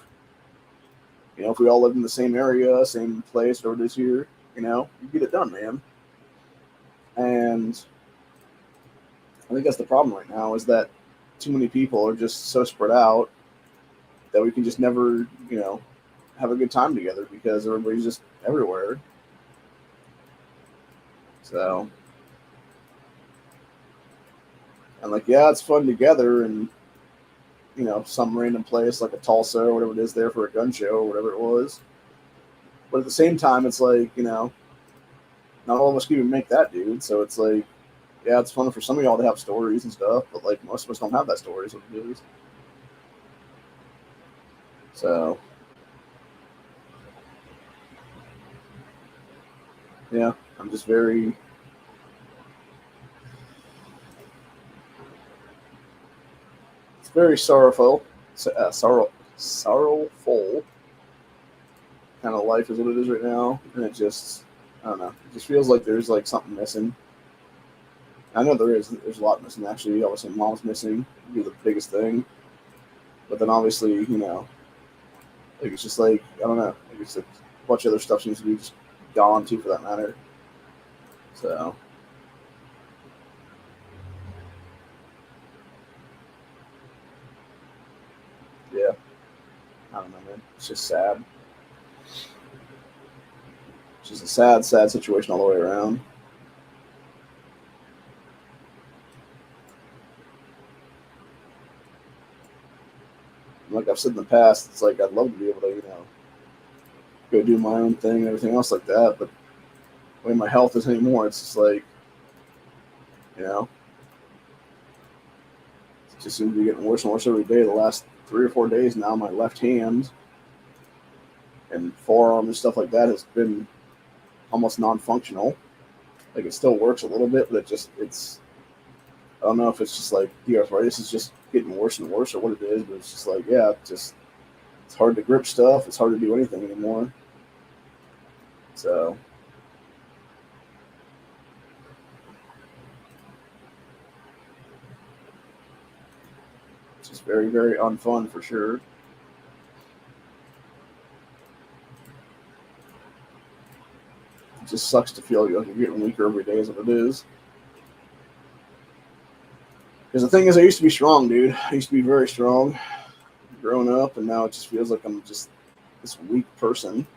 If we all lived in the same area, same place, whatever it is here, you get it done, man. And I think that's the problem right now is that too many people are just so spread out that we can just never, have a good time together because everybody's just everywhere. So, and like, yeah, it's fun together and, some random place like a Tulsa or whatever it is there for a gun show or whatever it was. But at the same time, it's like, not all of us can even make that, dude. So it's like, yeah, it's fun for some of y'all to have stories and stuff, but like most of us don't have that story, is what it is. So, yeah, I'm just very, it's very sorrowful, sorrowful kind of life is what it is right now, and it just, I don't know, it just feels like there's like something missing. I know there's a lot missing actually. Obviously, mom's missing would be the biggest thing, but then obviously, like it's just like I don't know, like it's like a bunch of other stuff seems to be just gone too, for that matter. So, yeah, I don't know, man. It's just sad. It's just a sad, sad situation all the way around. Like I've said in the past, it's like I'd love to be able to, go do my own thing and everything else like that. But the way my health is anymore, it's just like, you know, it just seems to be getting worse and worse every day. The last 3 or 4 days now, my left hand and forearm and stuff like that has been almost non-functional. Like it still works a little bit, but it's I don't know if it's just like the arthritis is just getting worse and worse or what it is, but it's just like, yeah, it's hard to grip stuff. It's hard to do anything anymore. So, it's just very, very unfun for sure. It just sucks to feel like you're getting weaker every day, is what it is. Because the thing is, I used to be strong, dude. I used to be very strong growing up, and now it just feels like I'm just this weak person.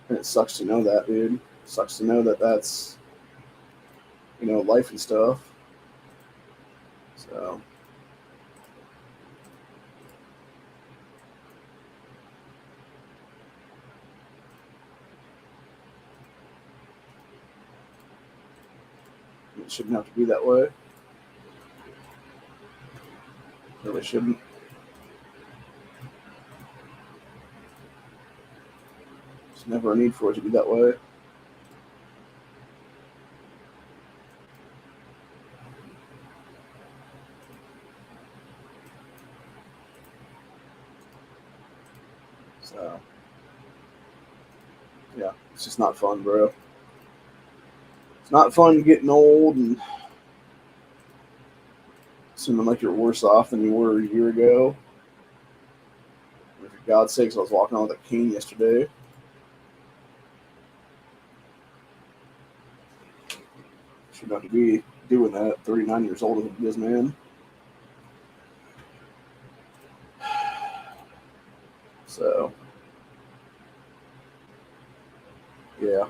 And it sucks to know that, dude. It sucks to know that that's, life and stuff. So, It shouldn't have to be that way. Really shouldn't. There's never a need for it to be that way. So, yeah, it's just not fun, bro. It's not fun getting old and seeming like you're worse off than you were a year ago. For God's sakes, I was walking around with a cane yesterday. Shouldn't have to be doing that at 39 years old as he is, man. So, yeah.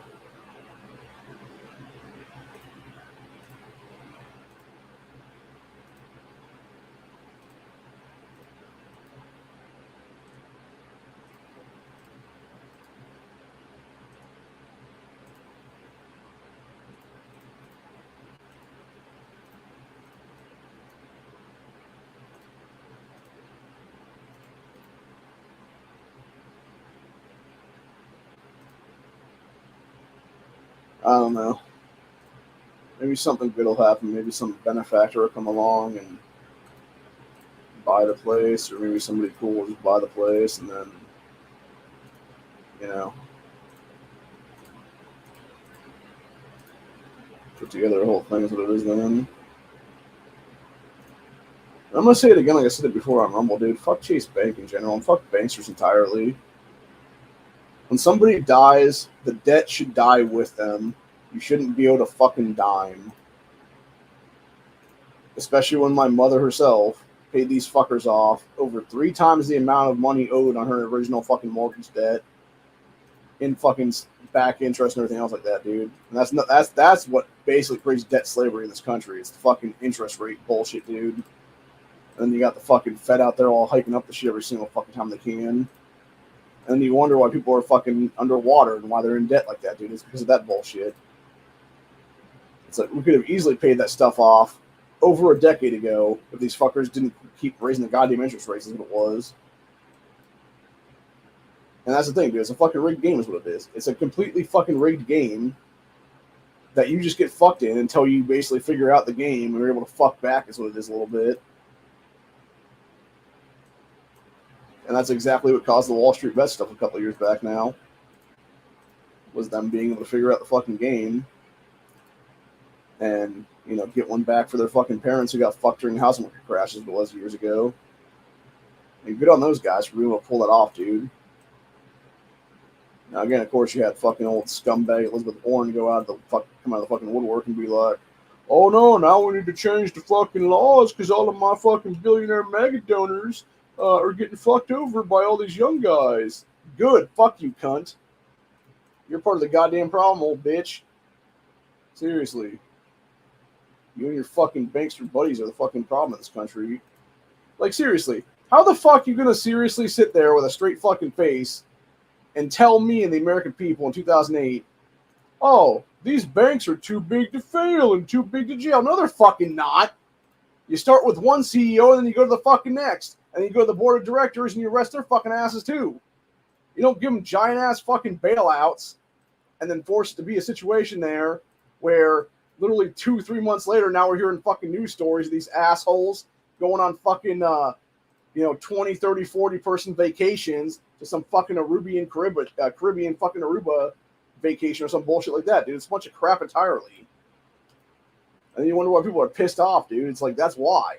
I don't know. Maybe something good will happen. Maybe some benefactor will come along and buy the place, or maybe somebody cool will just buy the place and then, you know, put together the whole thing is what it is then. I'm gonna say it again, like I said it before on Rumble, dude. Fuck Chase Bank in general, and fuck banksters entirely. When somebody dies, the debt should die with them. You shouldn't be able to fucking dime. Especially when my mother herself paid these fuckers off over 3 times the amount of money owed on her original fucking mortgage debt in fucking back interest and everything else like that, dude. And that's what basically creates debt slavery in this country. It's the fucking interest rate bullshit, dude. And then you got the fucking Fed out there all hiking up the shit every single fucking time they can. And then you wonder why people are fucking underwater and why they're in debt like that, dude. It's because of that bullshit. It's like we could have easily paid that stuff off over a decade ago if these fuckers didn't keep raising the goddamn interest rates is what it was. And that's the thing, dude. It's a fucking rigged game is what it is. It's a completely fucking rigged game that you just get fucked in until you basically figure out the game and you're able to fuck back is what it is a little bit. And that's exactly what caused the Wall Street bet stuff a couple of years back now. Was them being able to figure out the fucking game and, you know, get one back for their fucking parents who got fucked during housing market crashes as it was years ago. And good on those guys for being able to pull that off, dude. Now, again, of course, you had fucking old scumbag Elizabeth Warren come out of the fucking woodwork and be like, oh no, now we need to change the fucking laws because all of my fucking billionaire mega donors are getting fucked over by all these young guys. Good. Fuck you, cunt. You're part of the goddamn problem, old bitch. Seriously. You and your fucking bankster buddies are the fucking problem in this country. Like, seriously. How the fuck are you going to seriously sit there with a straight fucking face and tell me and the American people in 2008, oh, these banks are too big to fail and too big to jail? No, they're fucking not. You start with one CEO and then you go to the fucking next. And then you go to the board of directors and you arrest their fucking asses too. You don't give them giant ass fucking bailouts and then force it to be a situation there where literally 2-3 months later, now we're hearing fucking news stories of these assholes going on fucking, 20, 30, 40 person vacations to some fucking Caribbean fucking Aruba vacation or some bullshit like that, dude. It's a bunch of crap entirely. And you wonder why people are pissed off, dude. It's like, that's why.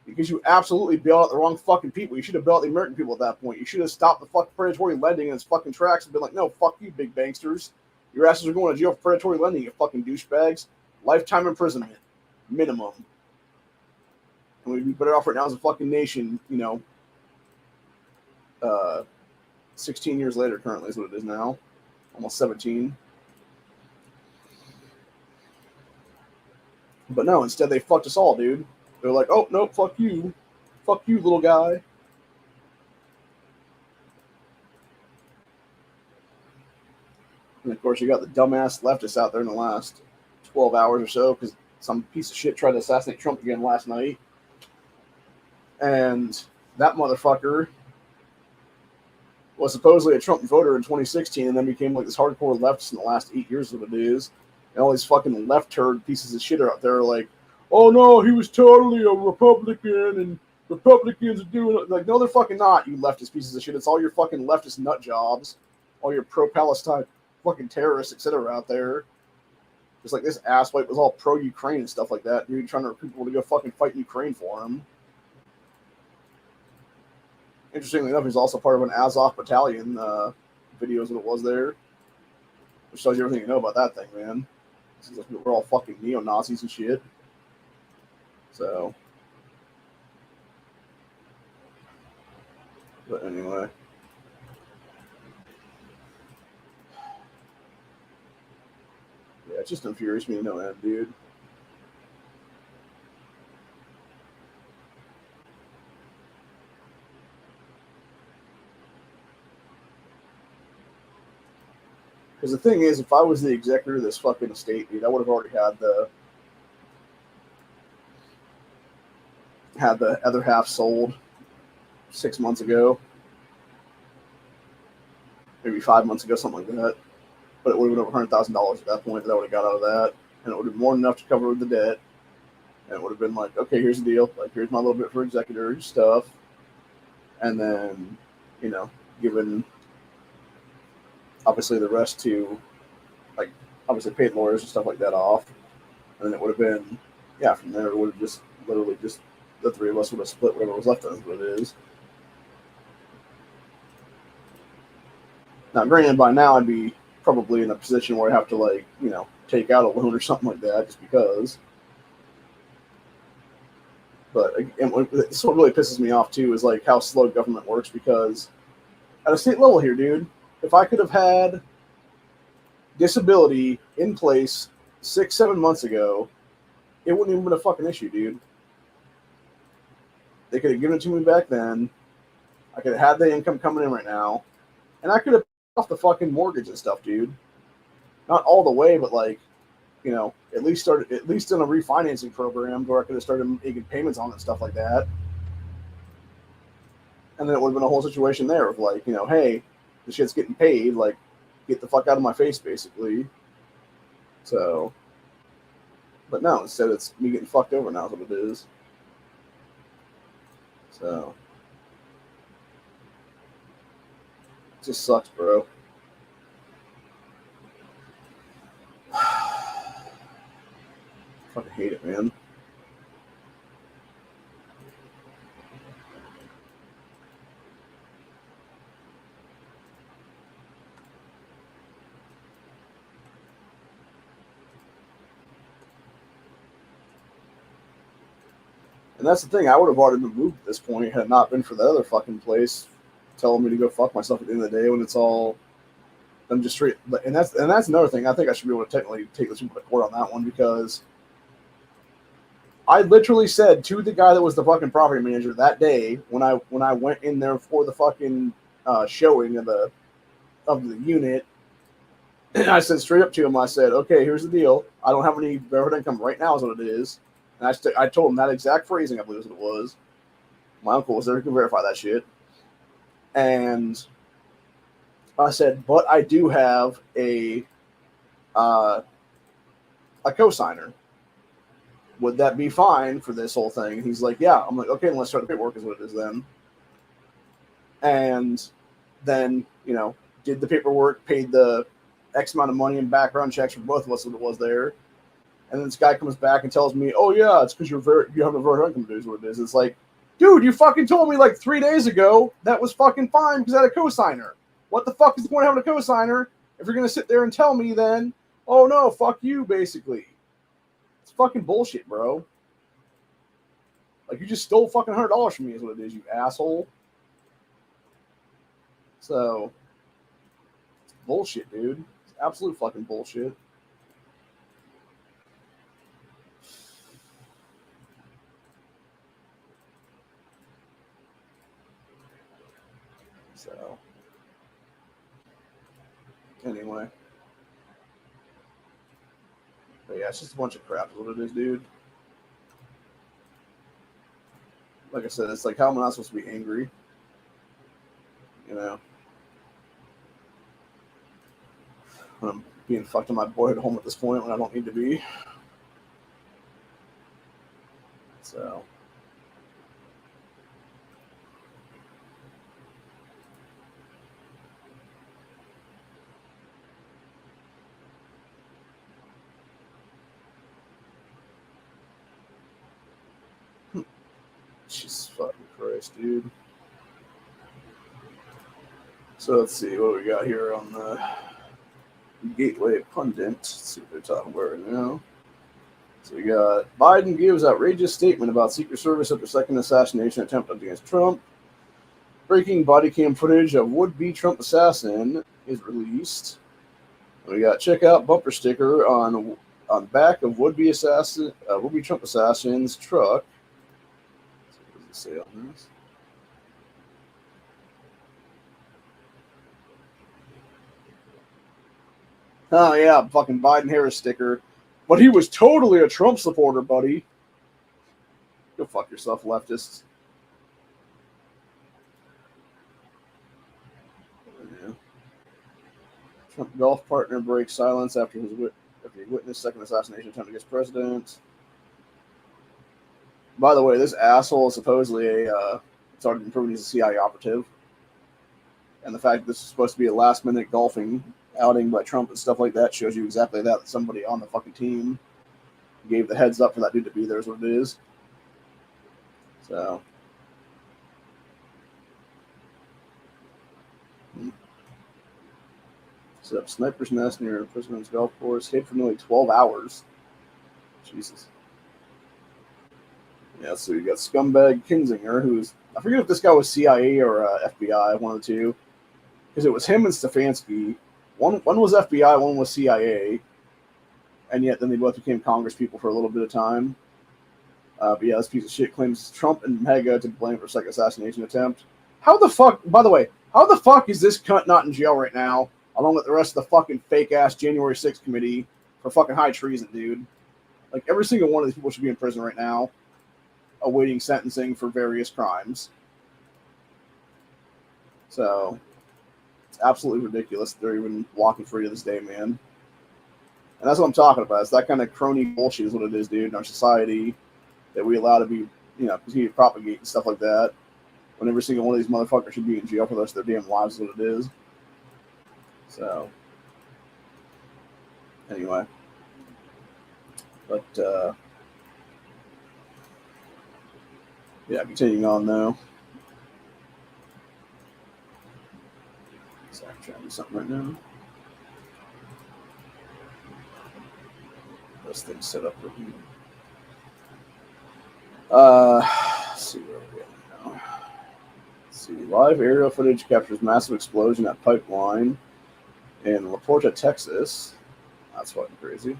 Because you absolutely bailed out the wrong fucking people. You should have bailed out the American people at that point. You should have stopped the fucking predatory lending in its fucking tracks and been like, no, fuck you, big banksters. Your asses are going to jail for predatory lending, you fucking douchebags. Lifetime imprisonment. Minimum. And we'd be better off right now as a fucking nation, 16 years later currently is what it is now. Almost 17. But no, instead they fucked us all, dude. They're like, oh, no, fuck you. Fuck you, little guy. And of course, you got the dumbass leftists out there in the last 12 hours or so because some piece of shit tried to assassinate Trump again last night. And that motherfucker was supposedly a Trump voter in 2016 and then became like this hardcore leftist in the last 8 years of it is. And all these fucking left turd pieces of shit are out there like, oh no, he was totally a Republican and Republicans are doing it. Like, no, they're fucking not, you leftist pieces of shit. It's all your fucking leftist nut jobs, all your pro-Palestine fucking terrorists, etc. out there. Just like this asswipe was all pro-Ukraine and stuff like that, dude, trying to recruit people to go fucking fight Ukraine for him. Interestingly enough, he's also part of an Azov battalion. Video is what it was there, which tells you everything you know about that thing, man. Seems like we're all fucking neo-Nazis and shit. So, but anyway. Yeah, it just infuriates me to no end, dude. Because the thing is, if I was the executor of this fucking estate, dude, I would have already had the other half sold 6 months ago, maybe 5 months ago, something like that. But it would have been over $100,000 at that point that I would have got out of that, and it would have been more than enough to cover the debt. And it would have been like, okay, here's the deal. Like, here's my little bit for executor stuff, and then, you know, given obviously the rest to, like, obviously paid lawyers and stuff like that off, and then it would have been, yeah, from there it would have just literally just the three of us would have split whatever was left of it. What it is. Now, granted, by now I'd be probably in a position where I have to, like, you know, take out a loan or something like that just because. But this what really pisses me off too is like how slow government works, because at a state level here, dude, if I could have had disability in place 6-7 months ago, it wouldn't even been a fucking issue, dude. They could have given it to me back then. I could have had the income coming in right now, and I could have paid off the fucking mortgage and stuff, dude. Not all the way, but like, you know, at least in a refinancing program where I could have started making payments on it and stuff like that. And then it would have been a whole situation there of like, you know, hey, the shit's getting paid, like, get the fuck out of my face, basically. So, but no, instead it's me getting fucked over now is what it is. So, it just sucks, bro. Fucking hate it, man. And that's the thing, I would have already been moved at this point had it not been for the other fucking place telling me to go fuck myself at the end of the day when it's all I'm just straight. And that's another thing. I think I should be able to technically take this people to court on that one, because I literally said to the guy that was the fucking property manager that day when I went in there for the fucking showing of the unit, and I said straight up to him, I said, okay, here's the deal. I don't have any verified income right now is what it is. And I told him that exact phrasing, I believe is what it was. My uncle was there who could verify that shit. And I said, but I do have a cosigner. Would that be fine for this whole thing? And he's like, yeah. I'm like, okay, then let's start the paperwork is what it is then. And then, you know, did the paperwork, paid the X amount of money in background checks for both of us, what it was there. And then this guy comes back and tells me, oh yeah, it's because you have a verified income, is what it is. It's like, dude, you fucking told me like 3 days ago that was fucking fine because I had a cosigner. What the fuck is the point of having a cosigner if you're going to sit there and tell me then, oh no, fuck you, basically? It's fucking bullshit, bro. Like, you just stole fucking $100 from me is what it is, you asshole. So, it's bullshit, dude. It's absolute fucking bullshit. So, anyway. But yeah, it's just a bunch of crap is what it is, dude. Like I said, it's like, how am I not supposed to be angry? You know? When I'm being fucked in my boyhood home at this point when I don't need to be. So. Jesus fucking Christ, dude. So let's see what we got here on the Gateway Pundit. Let's see what they're talking about right now. So we got Biden gives outrageous statement about Secret Service after second assassination attempt against Trump. Breaking body cam footage of would-be Trump assassin is released. We got check out bumper sticker on back of would-be Trump assassin's truck. So what does it say on this? Oh yeah, fucking Biden Harris sticker. But he was totally a Trump supporter, buddy. Go fuck yourself, leftists. Yeah. Trump golf partner breaks silence after he witnessed second assassination attempt against president. By the way, this asshole is supposedly it's already been proven he's a CIA operative. And the fact that this is supposed to be a last-minute golfing outing by Trump and stuff like that shows you exactly that somebody on the fucking team gave the heads up for that dude to be there is what it is. So. Set up sniper's nest near the president's golf course. Hid for nearly 12 hours. Jesus. Yeah, so you got scumbag Kinzinger, who's, I forget if this guy was CIA or FBI, one of the two. Because it was him and Stefanski. One was FBI, one was CIA. And yet then they both became Congress people for a little bit of time. But yeah, this piece of shit claims Trump and MAGA to blame for second assassination attempt. How the fuck, by the way, how the fuck is this cunt not in jail right now, along with the rest of the fucking fake-ass January 6th committee for fucking high treason, dude? Like, every single one of these people should be in prison right now, awaiting sentencing for various crimes. So, it's absolutely ridiculous that they're even walking free to this day, man. And that's what I'm talking about. It's that kind of crony bullshit is what it is, dude, in our society that we allow to be, continue to propagate and stuff like that. When every single one of these motherfuckers should be in jail for the rest of their damn lives is what it is. So, anyway. But, yeah, continuing on, though. Sorry, I'm trying to do something right now. This thing's set up for me. Let's see where we're going now. Let's see. Live aerial footage captures massive explosion at pipeline in La Porta, Texas. That's fucking crazy.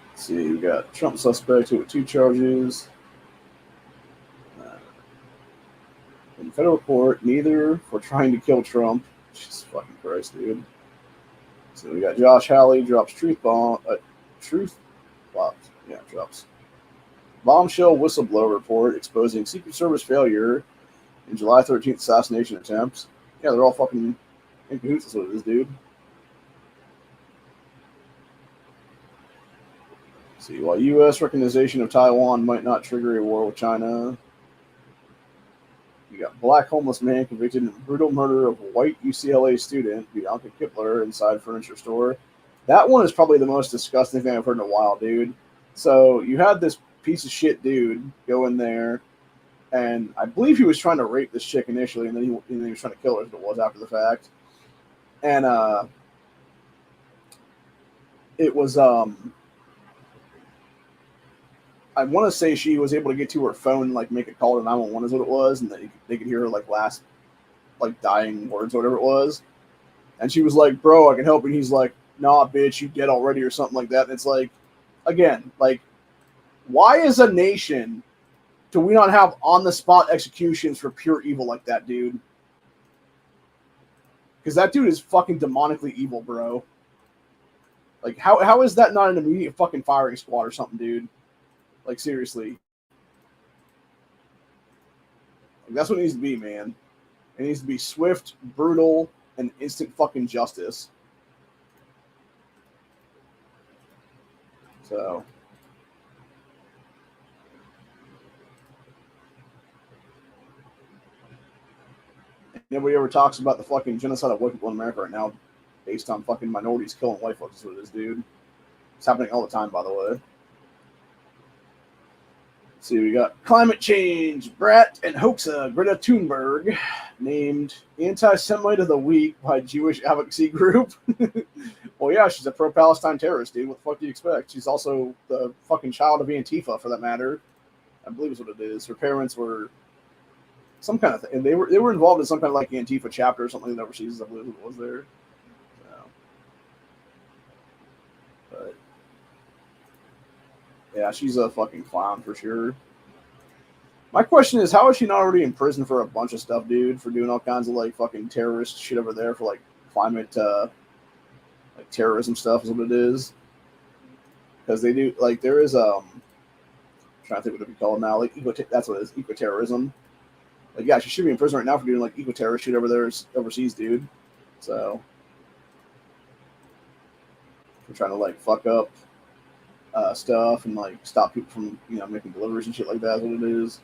Let's see, we got Trump suspect with 2 charges. In federal court, neither for trying to kill Trump. Jesus fucking Christ, dude. So we got Josh Hawley drops drops bombshell whistleblower report exposing Secret Service failure in July 13th assassination attempts. Yeah, they're all fucking in cahoots. That's what it is, dude. Let's see, while U.S. recognition of Taiwan might not trigger a war with China, you got black homeless man convicted in brutal murder of white UCLA student Bianca Kipler inside furniture store. That one is probably the most disgusting thing I've heard in a while, dude. So you had this piece of shit dude go in there, and I believe he was trying to rape this chick initially, and then he was trying to kill her as it was after the fact. And it was I want to say she was able to get to her phone and like make a call to 911 is what it was, and they could hear her like last like dying words or whatever it was. And she was like, "Bro, I can help you." And he's like, "Nah, bitch, you dead already," or something like that. And it's like, again, like, why as a nation do we not have on the spot executions for pure evil like that, dude? Because that dude is fucking demonically evil, bro. Like, how is that not an immediate fucking firing squad or something, dude? Like, seriously. Like, that's what it needs to be, man. It needs to be swift, brutal, and instant fucking justice. So, nobody ever talks about the fucking genocide of white people in America right now based on fucking minorities killing white folks. Is what it is, dude. It's happening all the time, by the way. Let's see, we got climate change. Brat and hoaxa Greta Thunberg named anti-Semite of the week by Jewish advocacy group. Well, yeah, she's a pro-Palestine terrorist, dude. What the fuck do you expect? She's also the fucking child of Antifa, for that matter. I believe is what it is. Her parents were some kind of thing, and they were involved in some kind of like Antifa chapter or something overseas. I believe it was there. So, but yeah, she's a fucking clown for sure. My question is, how is she not already in prison for a bunch of stuff, dude? For doing all kinds of like fucking terrorist shit over there for like climate, like terrorism stuff is what it is. Because they do like there is I'm trying to think what it would be called now, like that's what it is, eco-terrorism. Like, yeah, she should be in prison right now for doing like eco-terrorist shit over there overseas, dude. So for trying to like fuck up stuff and like stop people from making deliveries and shit like that is what it is.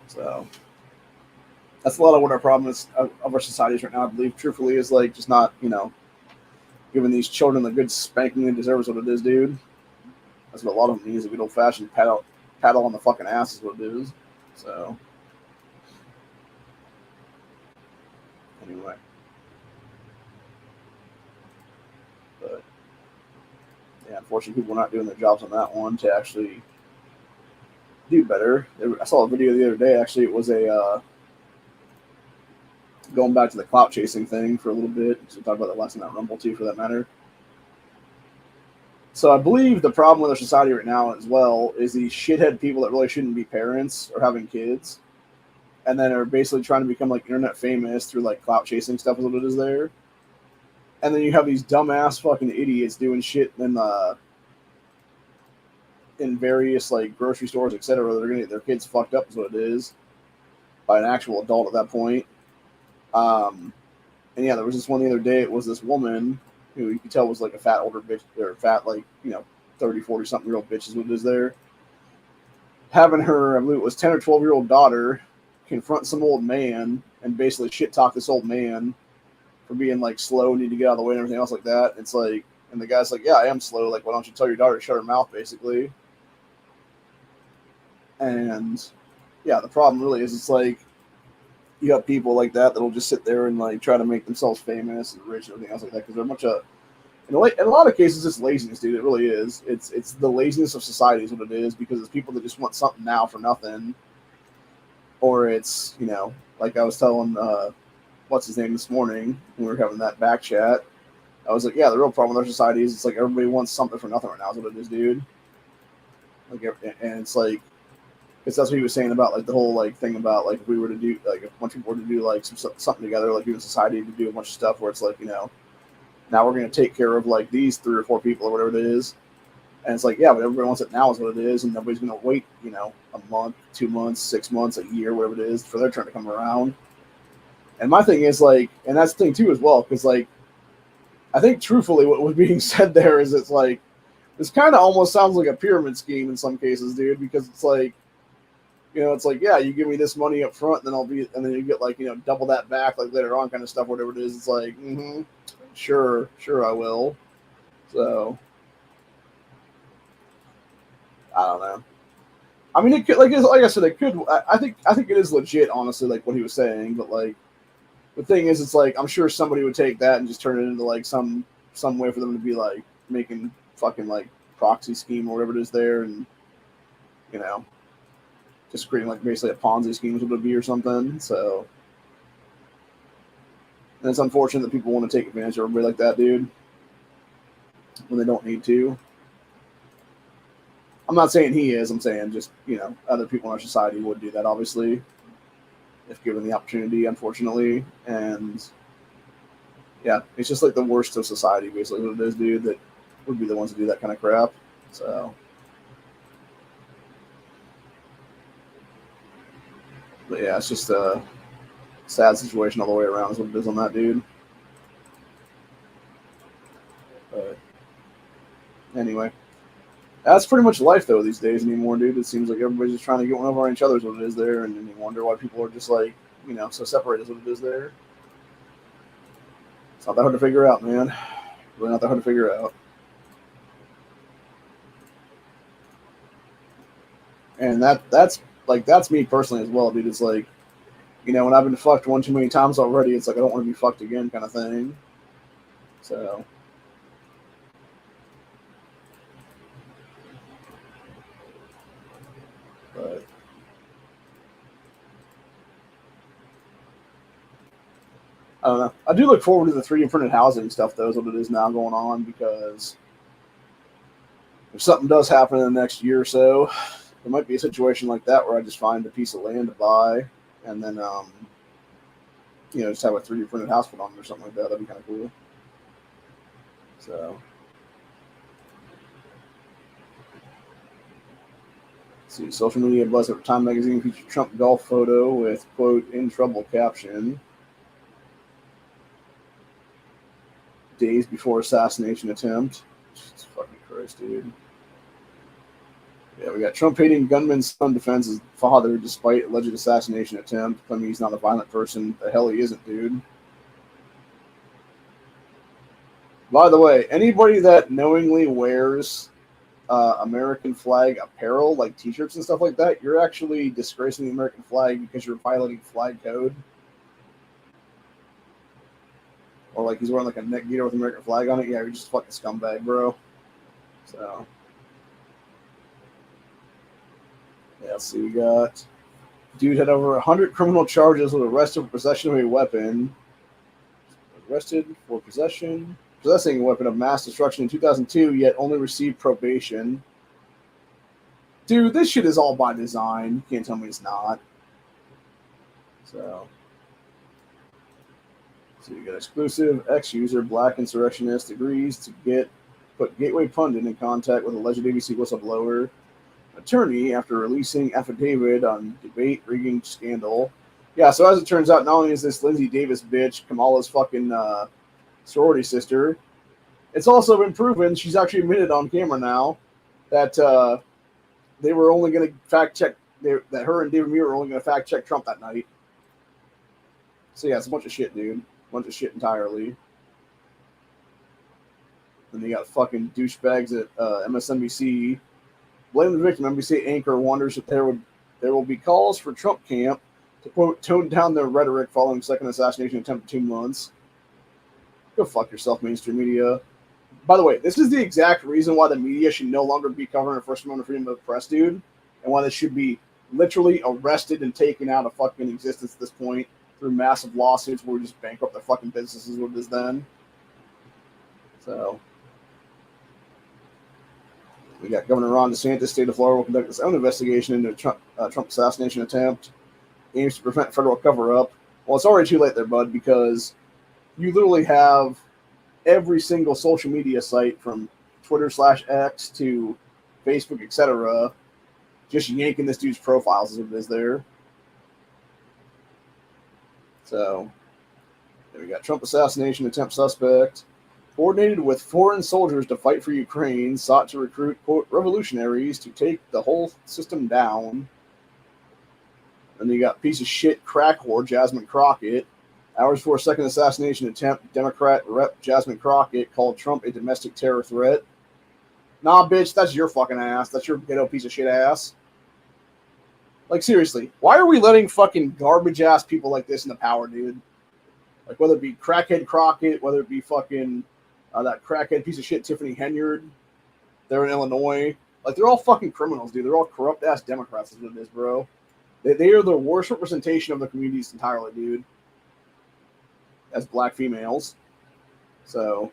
So that's a lot of what our problem is of our societies right now. I believe, truthfully, is like just not giving these children the good spanking they deserve is what it is, dude. That's what a lot of them need, is a good old fashioned paddle on the fucking ass is what it is. So anyway, but yeah, unfortunately, people are not doing their jobs on that one to actually do better. I saw a video the other day. Actually, it was a going back to the clout chasing thing for a little bit. So we talked about that last night at Rumble too, for that matter. So I believe the problem with our society right now as well is these shithead people that really shouldn't be parents or having kids, and then are basically trying to become like internet famous through like clout chasing stuff is what it is there. And then you have these dumbass fucking idiots doing shit in various like grocery stores, etc. They're gonna get their kids fucked up is what it is by an actual adult at that point. And yeah, there was this one the other day. It was this woman who you could tell was like a fat older bitch, or fat, like, 30, 40 something year old bitch is what it is there. Having her, I believe it was 10 or 12-year-old daughter, confront some old man and basically shit talk this old man for being like slow, need to get out of the way and everything else like that. It's like, and the guy's like, yeah, I am slow. Like, why don't you tell your daughter to shut her mouth, basically? And yeah, the problem really is it's like, you got people like that that'll just sit there and like try to make themselves famous and rich and everything else like that, because they're a bunch of, in a lot of cases, it's laziness, dude. It really is. It's the laziness of society is what it is, because it's people that just want something now for nothing, or it's like I was telling what's his name this morning when we were having that back chat. I was like, yeah, the real problem with our society is it's like everybody wants something for nothing right now is what it is, dude. Like, and it's like, because that's what he was saying about like the whole like thing about like if we were to do like if a bunch of people were to do like something together, like even society to do a bunch of stuff where it's like now we're going to take care of like these 3 or 4 people or whatever it is, and it's like, yeah, but everybody wants it now is what it is, and nobody's going to wait a month, 2 months, 6 months, a year, whatever it is for their turn to come around. And my thing is like, and that's the thing too as well, because like I think truthfully what was being said there is it's like this kind of almost sounds like a pyramid scheme in some cases, dude, because it's like, it's like, yeah, you give me this money up front, and then you get like, double that back like later on, kind of stuff, whatever it is. It's like, sure, I will. So I don't know. I mean, it could, like I said, it could. I think it is legit, honestly, like what he was saying. But like the thing is, it's like I'm sure somebody would take that and just turn it into like some way for them to be like making fucking like proxy scheme or whatever it is there, and just creating like basically a Ponzi scheme would be or something. So, and it's unfortunate that people want to take advantage of everybody like that, dude, when they don't need to. I'm not saying he is. I'm saying just other people in our society would do that, obviously, if given the opportunity. Unfortunately, and yeah, it's just like the worst of society, basically what it is, dude. That would be the ones to do that kind of crap. So, but yeah, it's just a sad situation all the way around is what it is on that dude. But anyway, that's pretty much life though these days anymore, dude. It seems like everybody's just trying to get one over on each other is what it is there, and then you wonder why people are just like, so separated is what it is there. It's not that hard to figure out, man. Really not that hard to figure out. And that's me personally as well, dude. It's like, when I've been fucked one too many times already, it's like I don't want to be fucked again kind of thing. So but I don't know. I do look forward to the 3D printed housing stuff though, is what it is now going on, because if something does happen in the next year or so, there might be a situation like that where I just find a piece of land to buy and then just have a 3D printed house put on it or something like that. That'd be kind of cool. So, let's see. Social media buzz at Time Magazine featured Trump golf photo with, quote, "in trouble" caption. Days before assassination attempt. Jesus fucking Christ, dude. Yeah, we got Trump hating gunman's son defends his father despite alleged assassination attempt, claiming he's not a violent person. The hell he isn't, dude. By the way, anybody that knowingly wears American flag apparel, like t-shirts and stuff like that, you're actually disgracing the American flag because you're violating flag code. Or like he's wearing like a neck gaiter with American flag on it. Yeah, you're just a fucking scumbag, bro. So, yeah, so we got dude had over 100 criminal charges, was arrested for possession of a weapon. Arrested for possessing a weapon of mass destruction in 2002, yet only received probation. Dude, this shit is all by design. You can't tell me it's not. So you got exclusive ex-user black insurrectionist agrees to put Gateway Pundit in contact with alleged ABC whistleblower attorney after releasing affidavit on debate rigging scandal. Yeah, so as it turns out, not only is this Lindsay Davis bitch Kamala's fucking sorority sister, it's also been proven, she's actually admitted on camera now, that they were only going to fact check, that her and David Muir were only going to fact check Trump that night. So yeah, it's a bunch of shit, dude. Bunch of shit entirely. And they got fucking douchebags at MSNBC. Blame the victim. NBC anchor wonders if there will be calls for Trump camp to, quote, tone down their rhetoric following second assassination attempt in 2 months. Go fuck yourself, mainstream media. By the way, this is the exact reason why the media should no longer be covering First Amendment freedom of the press, dude, and why they should be literally arrested and taken out of fucking existence at this point through massive lawsuits where we just bankrupt their fucking businesses what it is then. So we got Governor Ron DeSantis, state of Florida, will conduct its own investigation into Trump assassination attempt, aims to prevent federal cover-up. Well, it's already too late there, bud, because you literally have every single social media site from Twitter/X to Facebook, etc., just yanking this dude's profiles as it is there. So, then we got Trump assassination attempt suspect. Coordinated with foreign soldiers to fight for Ukraine, sought to recruit, quote, revolutionaries to take the whole system down. Then you got piece of shit crack whore Jasmine Crockett. Hours before second assassination attempt, Democrat Rep. Jasmine Crockett called Trump a domestic terror threat. Nah, bitch, that's your fucking ass. That's your ghetto piece of shit ass. Like, seriously, why are we letting fucking garbage ass people like this in the power, dude? Like, whether it be crackhead Crockett, whether it be fucking that crackhead piece of shit Tiffany Henyard, they're in Illinois. Like, they're all fucking criminals, dude. They're all corrupt ass Democrats, is what it is, bro. They are the worst representation of the communities entirely, dude. As black females. So,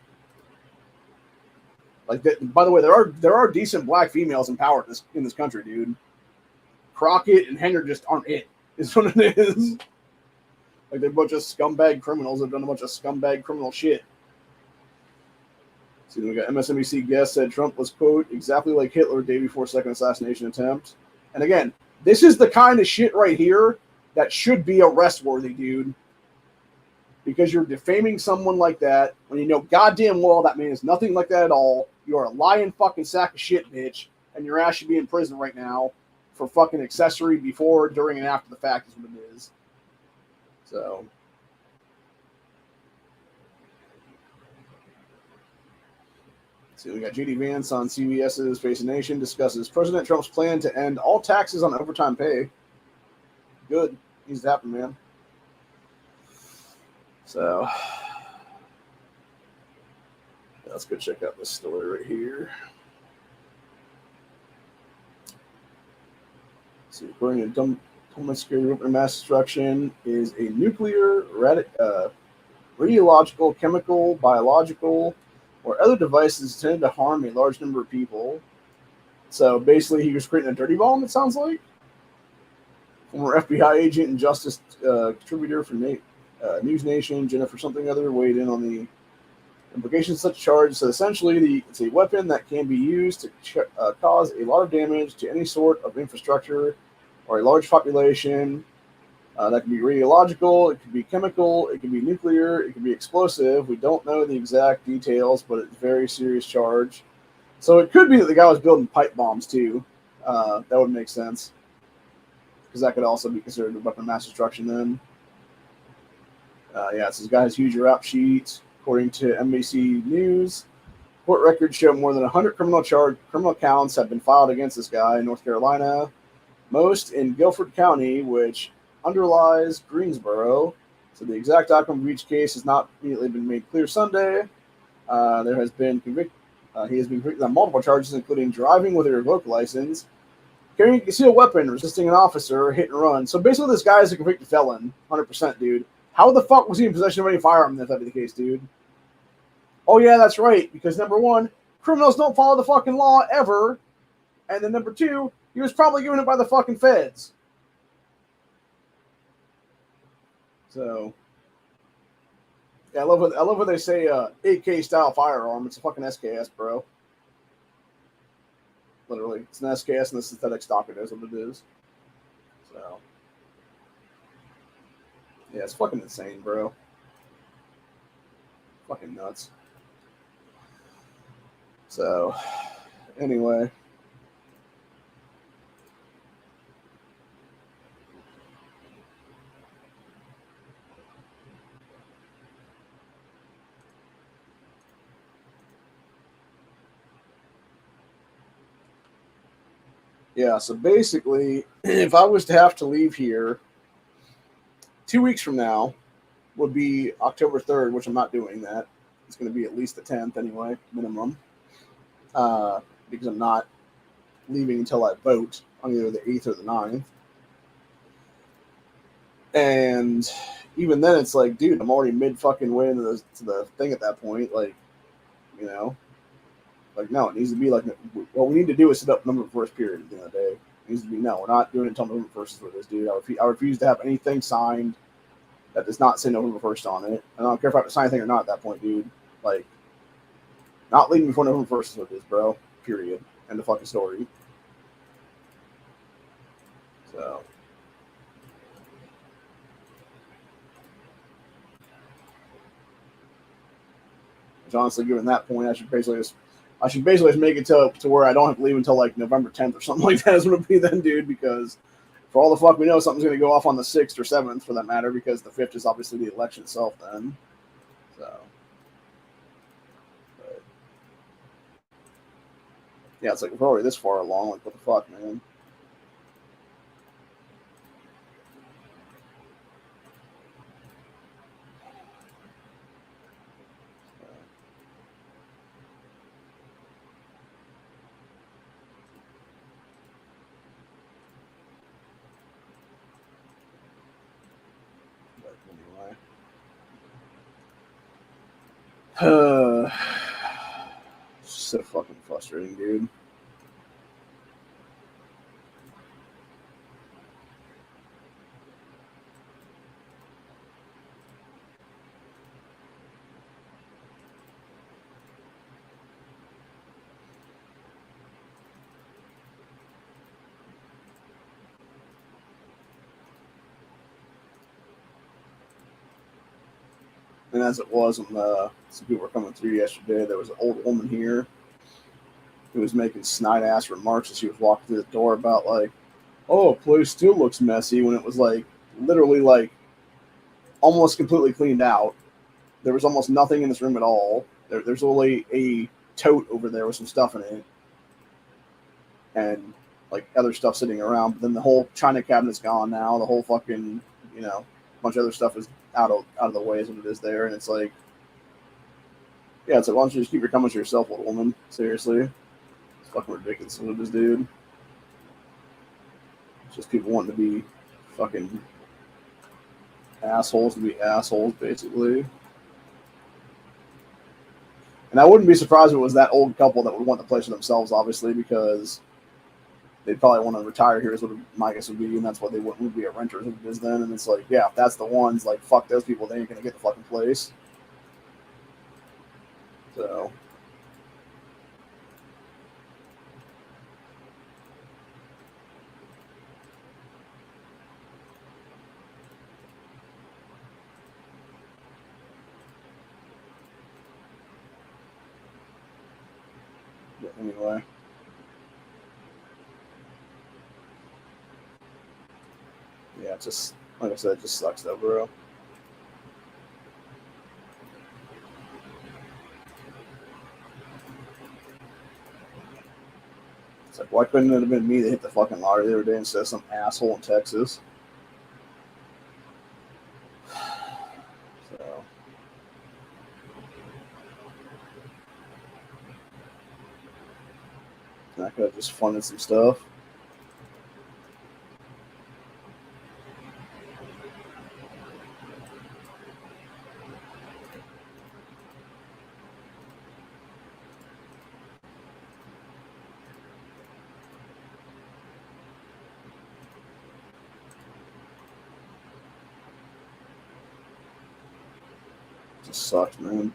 like, by the way, there are decent black females in power in this country, dude. Crockett and Henyard just aren't it. Is what it is. Like, they're a bunch of scumbag criminals that have done a bunch of scumbag criminal shit. So we got MSNBC guest said Trump was, quote, exactly like Hitler day before second assassination attempt. And again, this is the kind of shit right here that should be arrest worthy, dude. Because you're defaming someone like that when you know goddamn well that man is nothing like that at all. You are a lying fucking sack of shit, bitch. And your ass should be in prison right now for fucking accessory before, during, and after the fact is what it is. So. So we got JD Vance on CBS's Face the Nation discusses President Trump's plan to end all taxes on overtime pay. Good. Needs to happen, man. So let's go check out this story right here. So according to Homeland Security, weapon of mass destruction is a nuclear, radiological, chemical, biological, or other devices intended to harm a large number of people. So basically, he was creating a dirty bomb, it sounds like. Former FBI agent and justice contributor for News Nation, Jennifer something other, weighed in on the implications of such a charge. So essentially, it's a weapon that can be used to cause a lot of damage to any sort of infrastructure or a large population. That can be radiological, it could be chemical, it could be nuclear, it could be explosive. We don't know the exact details, but it's a very serious charge. So it could be that the guy was building pipe bombs too. That would make sense, because that could also be considered a weapon of mass destruction then. Yeah, so this guy has huge rap sheet. According to NBC News, court records show more than 100 criminal counts have been filed against this guy in North Carolina, most in Guilford County, which underlies Greensboro. So the exact outcome of each case has not immediately been made clear Sunday. He has been convicted on multiple charges, including driving with a revoked license, carrying a concealed weapon, resisting an officer, hit and run. So basically, this guy is a convicted felon, 100%, dude. How the fuck was he in possession of any firearm if that be the case, dude? Oh yeah, that's right. Because number one, criminals don't follow the fucking law ever, and then number two, he was probably given it by the fucking feds. So, yeah, I love what they say. 8K style firearm. It's a fucking SKS, bro. Literally, it's an SKS and the synthetic stock. It is what it is. So, yeah, it's fucking insane, bro. Fucking nuts. So, anyway. Yeah, so basically, if I was to have to leave here 2 weeks from now, would be October 3rd, which I'm not doing that. It's going to be at least the 10th anyway, minimum. Because I'm not leaving until I vote on either the 8th or the 9th. And even then, it's like, dude, I'm already mid fucking way into the thing at that point. Like, you know, like, no, it needs to be like, what we need to do is set up November 1st period at the end of the day. It needs to be, no, we're not doing it until November 1st for this, dude. I refuse to have anything signed that does not say November 1st on it. And I don't care if I have to sign anything or not at that point, dude. Like, not leaving before November 1st is what it is, bro. Period. End of fucking story. So. Which honestly, given that point, I should basically just make it to where I don't have to leave until like November 10th or something like that is what it'll be then, dude, because for all the fuck we know, something's going to go off on the 6th or 7th for that matter, because the 5th is obviously the election itself then. So, but, yeah, it's like we're already this far along. Like, what the fuck, man? But anyway. So fucking frustrating, dude. And as it was when some people were coming through yesterday, there was an old woman here who was making snide ass remarks as she was walking through the door about like, "Oh, place still looks messy," when it was like literally like almost completely cleaned out. There was almost nothing in this room at all. There's only a tote over there with some stuff in it, and like other stuff sitting around. But then the whole china cabinet's gone now. The whole fucking bunch of other stuff is out of the way is what it is there. And it's like, yeah, it's like, why don't you just keep your comments to yourself, little woman? Seriously, it's fucking ridiculous what it is, dude. It's just people wanting to be fucking assholes to be assholes, basically. And I wouldn't be surprised if it was that old couple that would want the place for themselves, obviously, because they'd probably want to retire here, is what my guess would be, and that's why they wouldn't be a renter as it is then. And it's like, yeah, if that's the ones, like, fuck those people, they ain't gonna get the fucking place. So, but anyway. Yeah, it's just, like I said, it just sucks though, bro. It's like, why couldn't it have been me that hit the fucking lottery the other day instead of some asshole in Texas? So, I could have just funded some stuff. It just sucks, man.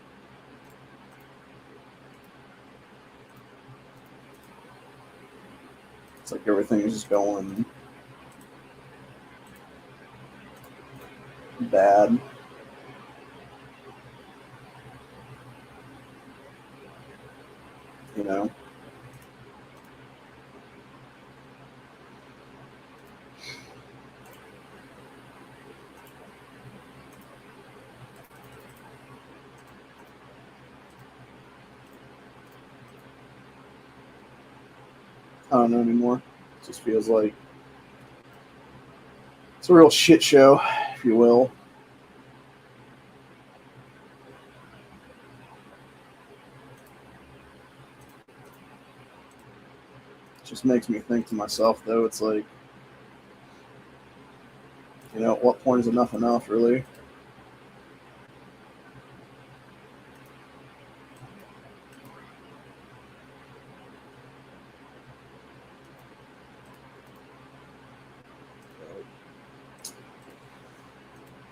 It's like everything is just going bad. You know? I don't know anymore. It just feels like it's a real shit show, if you will. It just makes me think to myself, though, it's like, at what point is enough, really?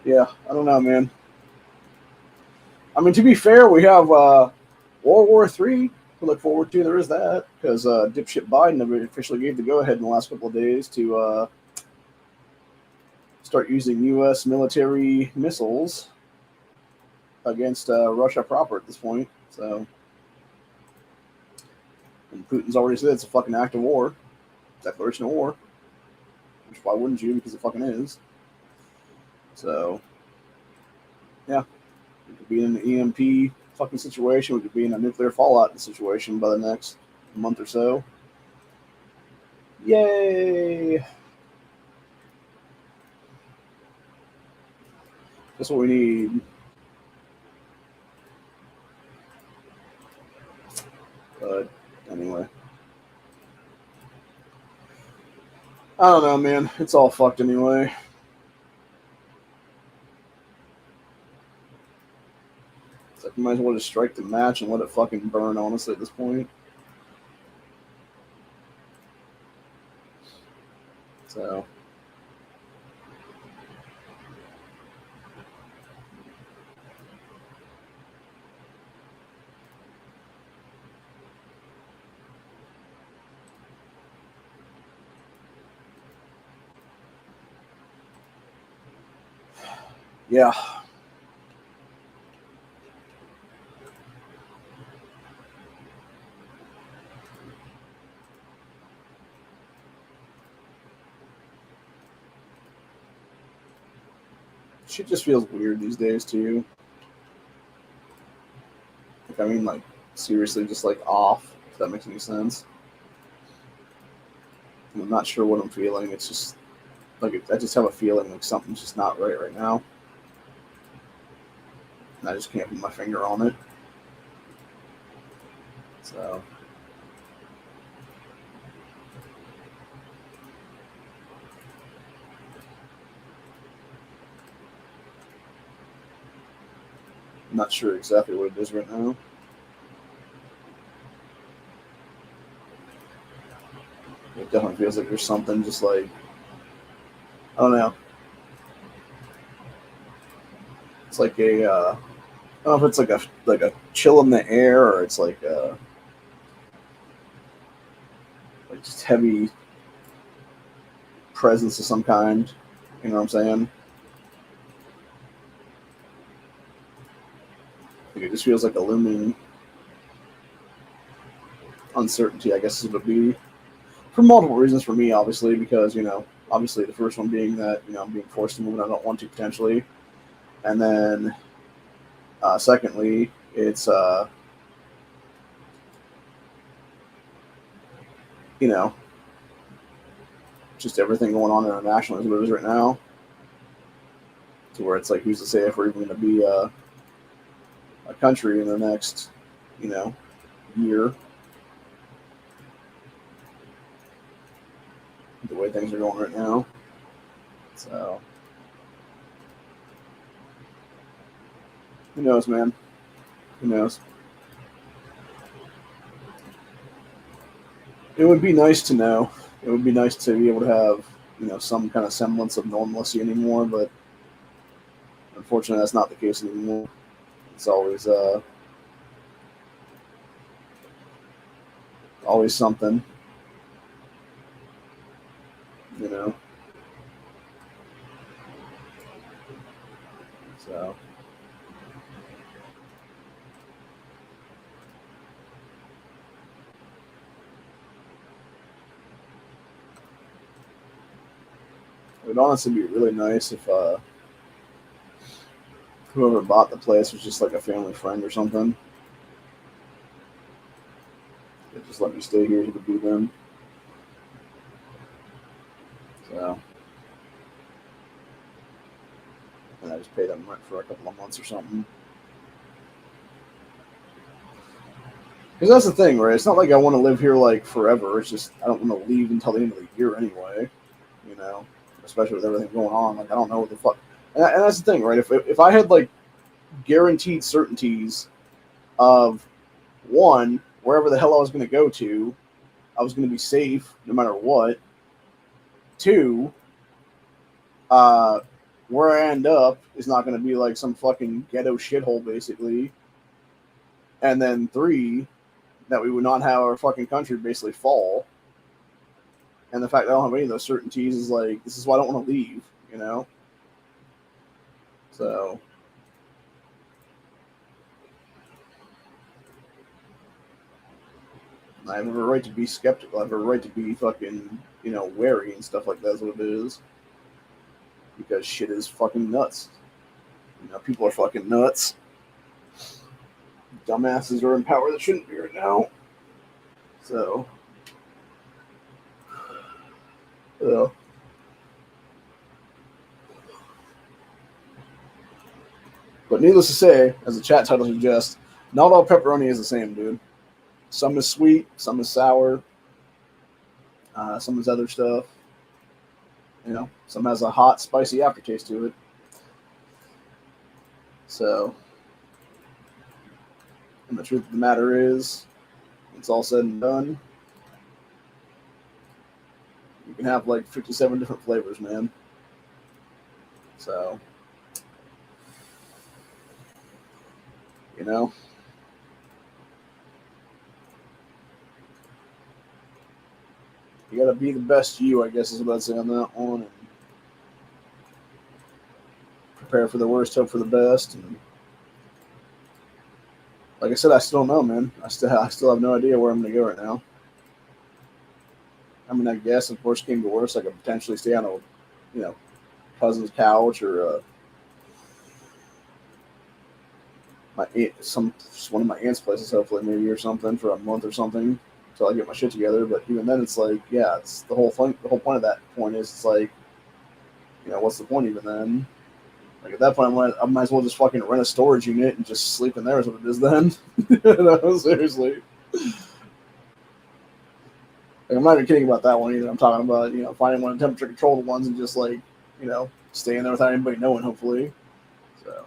Yeah, I don't know, man. I mean, to be fair, we have World War III to look forward to. There is that, because dipshit Biden officially gave the go-ahead in the last couple of days to start using U.S. military missiles against Russia proper at this point. So, and Putin's already said it's a fucking act of war, declaration of war. Which why wouldn't you? Because it fucking is. So, yeah, we could be in an EMP fucking situation. We could be in a nuclear fallout situation by the next month or so. Yay! That's what we need. But anyway, I don't know, man. It's all fucked anyway. It's like you might as well just strike the match and let it fucking burn, honestly, at this point. So, yeah. shit just feels weird these days too. Like, I mean, like, seriously, just like off. If that makes any sense. I'm not sure what I'm feeling. It's just like I just have a feeling like something's just not right now, and I just can't put my finger on it. So. I'm not sure exactly what it is right now. It definitely feels like there's something just like, I don't know. It's like I don't know if it's like a chill in the air or it's like just heavy presence of some kind. You know what I'm saying? Like it just feels like a looming uncertainty, I guess it would be. For multiple reasons for me, obviously, because, obviously the first one being that, I'm being forced to move and I don't want to potentially. And then, secondly, it's, you know, just everything going on internationally as it is right now. To where it's like, who's to say if we're even going to be a country in the next, year, the way things are going right now. So, who knows, man? Who knows? It would be nice to know. It would be nice to be able to have, some kind of semblance of normalcy anymore, but unfortunately, that's not the case anymore. It's always something, you know. So it would honestly be really nice if whoever bought the place was just like a family friend or something. They just let me stay here to be them. So, and I just pay them rent for a couple of months or something. Because that's the thing, right? It's not like I want to live here like forever. It's just I don't want to leave until the end of the year anyway. You know, especially with everything going on. Like I don't know what the fuck. And that's the thing, right? If I had like guaranteed certainties of one, wherever the hell I was going to go to, I was going to be safe no matter what. Two, uh, where I end up is not going to be like some fucking ghetto shithole, basically. And then three, that we would not have our fucking country basically fall. And the fact that I don't have any of those certainties is like, this is why I don't want to leave, you know? So, I have a right to be skeptical. I have a right to be fucking, wary and stuff like that is what it is. Because shit is fucking nuts. People are fucking nuts. Dumbasses are in power that shouldn't be right now. So, yeah. But needless to say, as the chat title suggests, not all pepperoni is the same, dude. Some is sweet, some is sour, some is other stuff. Some has a hot, spicy aftertaste to it. So, and the truth of the matter is, it's all said and done, you can have like 57 different flavors, man. So, you know, you gotta be the best you, I guess is what I'd say on that one, and prepare for the worst, hope for the best. And like I said, I still don't know, man. I still have no idea where I'm gonna go right now. I mean, I guess if worst came to worst, I could potentially stay on a, cousin's couch or my aunt, one of my aunt's places, hopefully maybe or something for a month or something until I get my shit together. But even then, it's like, yeah, it's the whole thing. The whole point of that point is it's like, what's the point even then? Like at that point, I might as well just fucking rent a storage unit and just sleep in there is what it is then. Seriously. Like, I'm not even kidding about that one either. I'm talking about, finding one of the temperature controlled ones and just like, staying there without anybody knowing, hopefully. So.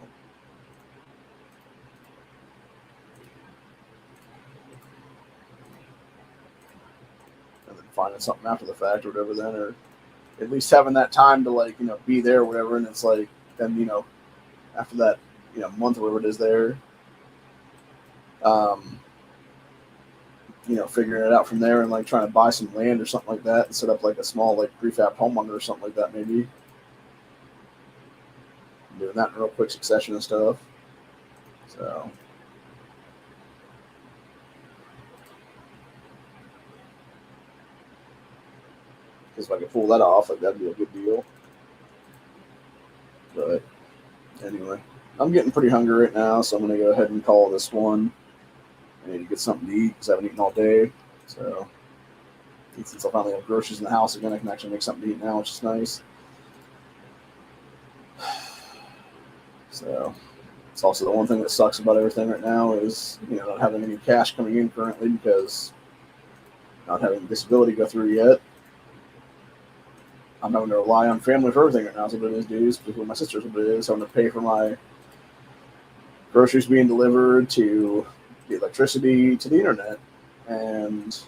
And then finding something after the fact or whatever then, or at least having that time to like, be there or whatever. And it's like, then, after that, month or whatever it is there, um, figuring it out from there and like trying to buy some land or something like that and set up like a small like prefab home on it or something like that maybe. Doing that in real quick succession and stuff. So because if I could pull that off, like that'd be a good deal. But anyway, I'm getting pretty hungry right now, so I'm gonna go ahead and call this one. I need to get something to eat because I haven't eaten all day. So since I finally have groceries in the house again, I can actually make something to eat now, which is nice. So it's also the one thing that sucks about everything right now is not having any cash coming in currently because not having disability go through yet. I'm having to rely on family for everything right now. Is what it is, dudes. Because my sister's what it is. I'm having to pay for my groceries being delivered, to the electricity, to the internet, and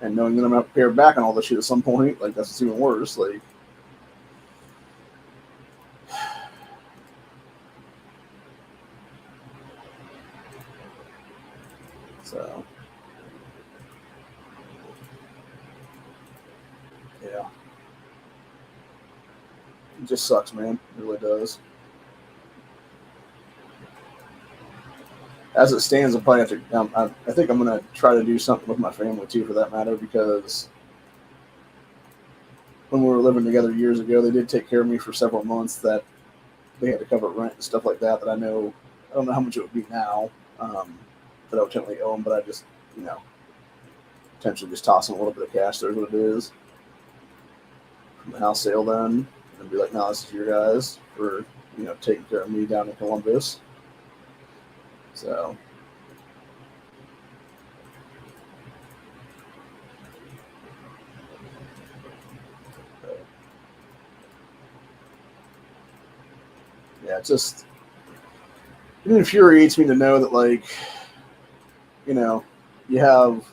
and knowing that I'm gonna have to pay her back on all this shit at some point. Like that's even worse. Like. So, yeah. It just sucks, man. It really does. As it stands, I'm probably have to. I think I'm gonna try to do something with my family too, for that matter, because when we were living together years ago, they did take care of me for several months. That they had to cover rent and stuff like that. That I don't know how much it would be now. That I would technically owe them, but I just, potentially just toss them a little bit of cash. There's what it is from the house sale then, and be like, no, this is your guys for taking care of me down in Columbus. So. Yeah, it infuriates me to know that, like, you have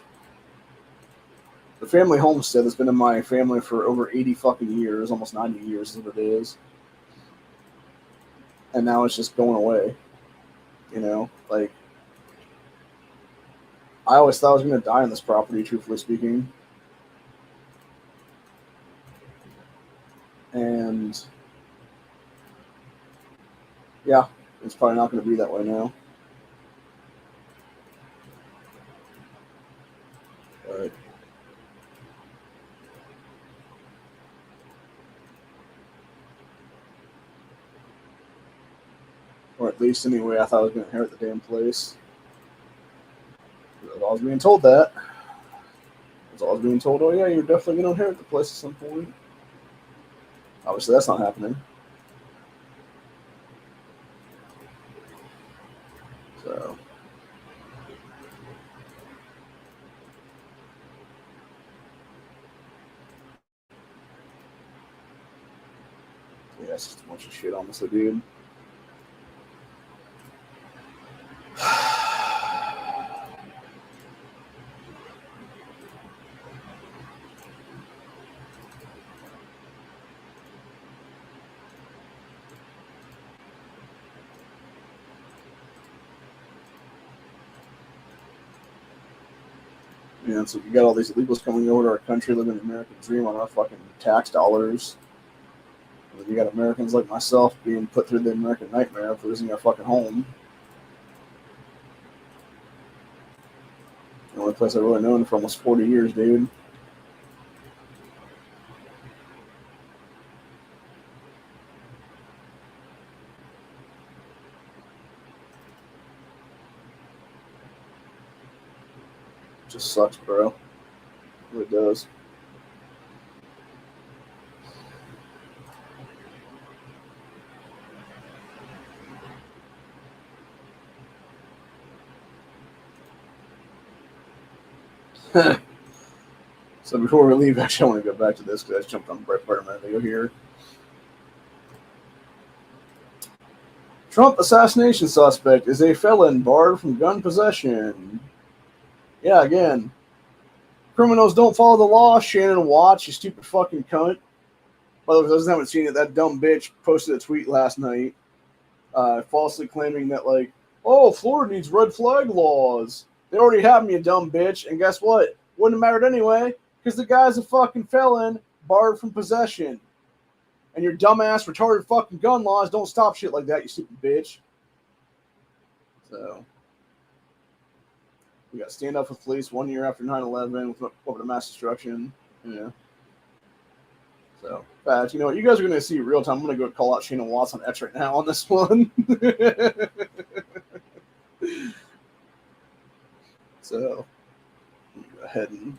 the family homestead that's been in my family for over 80 fucking years, almost 90 years is what it is. And now it's just going away. Like, I always thought I was going to die on this property, truthfully speaking. And, yeah, it's probably not going to be that way now. But, or at least, anyway, I thought I was going to inherit the damn place. I was being told that. I was always being told, oh, yeah, you're definitely going to inherit the place at some point. Obviously, that's not happening. So. Yeah, it's just a bunch of shit, honestly, dude. So you got all these illegals coming over to our country, living the American dream on our fucking tax dollars. And then you got Americans like myself being put through the American nightmare of losing our fucking home. The only place I've really known for almost 40 years, dude. Just sucks, bro. It really does. So before we leave, actually, I want to go back to this because I just jumped on Breitbart a minute ago here. Trump assassination suspect is a felon barred from gun possession. Yeah, again, criminals don't follow the law. Shannon Watts, you stupid fucking cunt. By the way, for those who haven't seen it, that dumb bitch posted a tweet last night, falsely claiming that, like, oh, Florida needs red flag laws. They already have me, you dumb bitch. And guess what? Wouldn't have mattered anyway, because the guy's a fucking felon, barred from possession. And your dumbass, retarded fucking gun laws don't stop shit like that, you stupid bitch. So, we got standoff with police 1 year after 9/11 with over the mass destruction. Yeah. So, but you know what? You guys are going to see real time. I'm going to go call out Shannon Watts on X right now on this one. So, go ahead and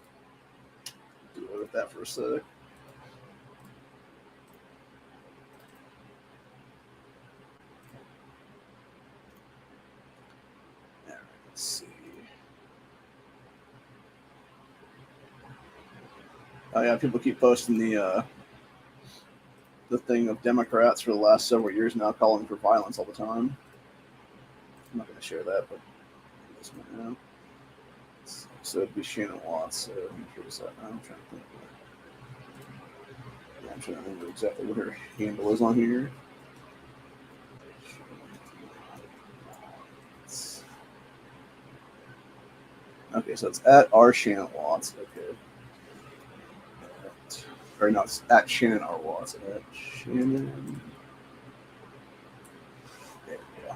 do it with that for a sec. All right, let's see. Oh yeah, people keep posting the thing of Democrats for the last several years now calling for violence all the time. I'm not going to share that, but this one now. So it'd be Shannon Watts. So here's that. I'm trying to think. Yeah, I'm trying to remember exactly what her handle is on here. Okay, so it's at R Shannon Watts. Okay. Or no, it's at Shannon R Watts. At Shannon. There we go.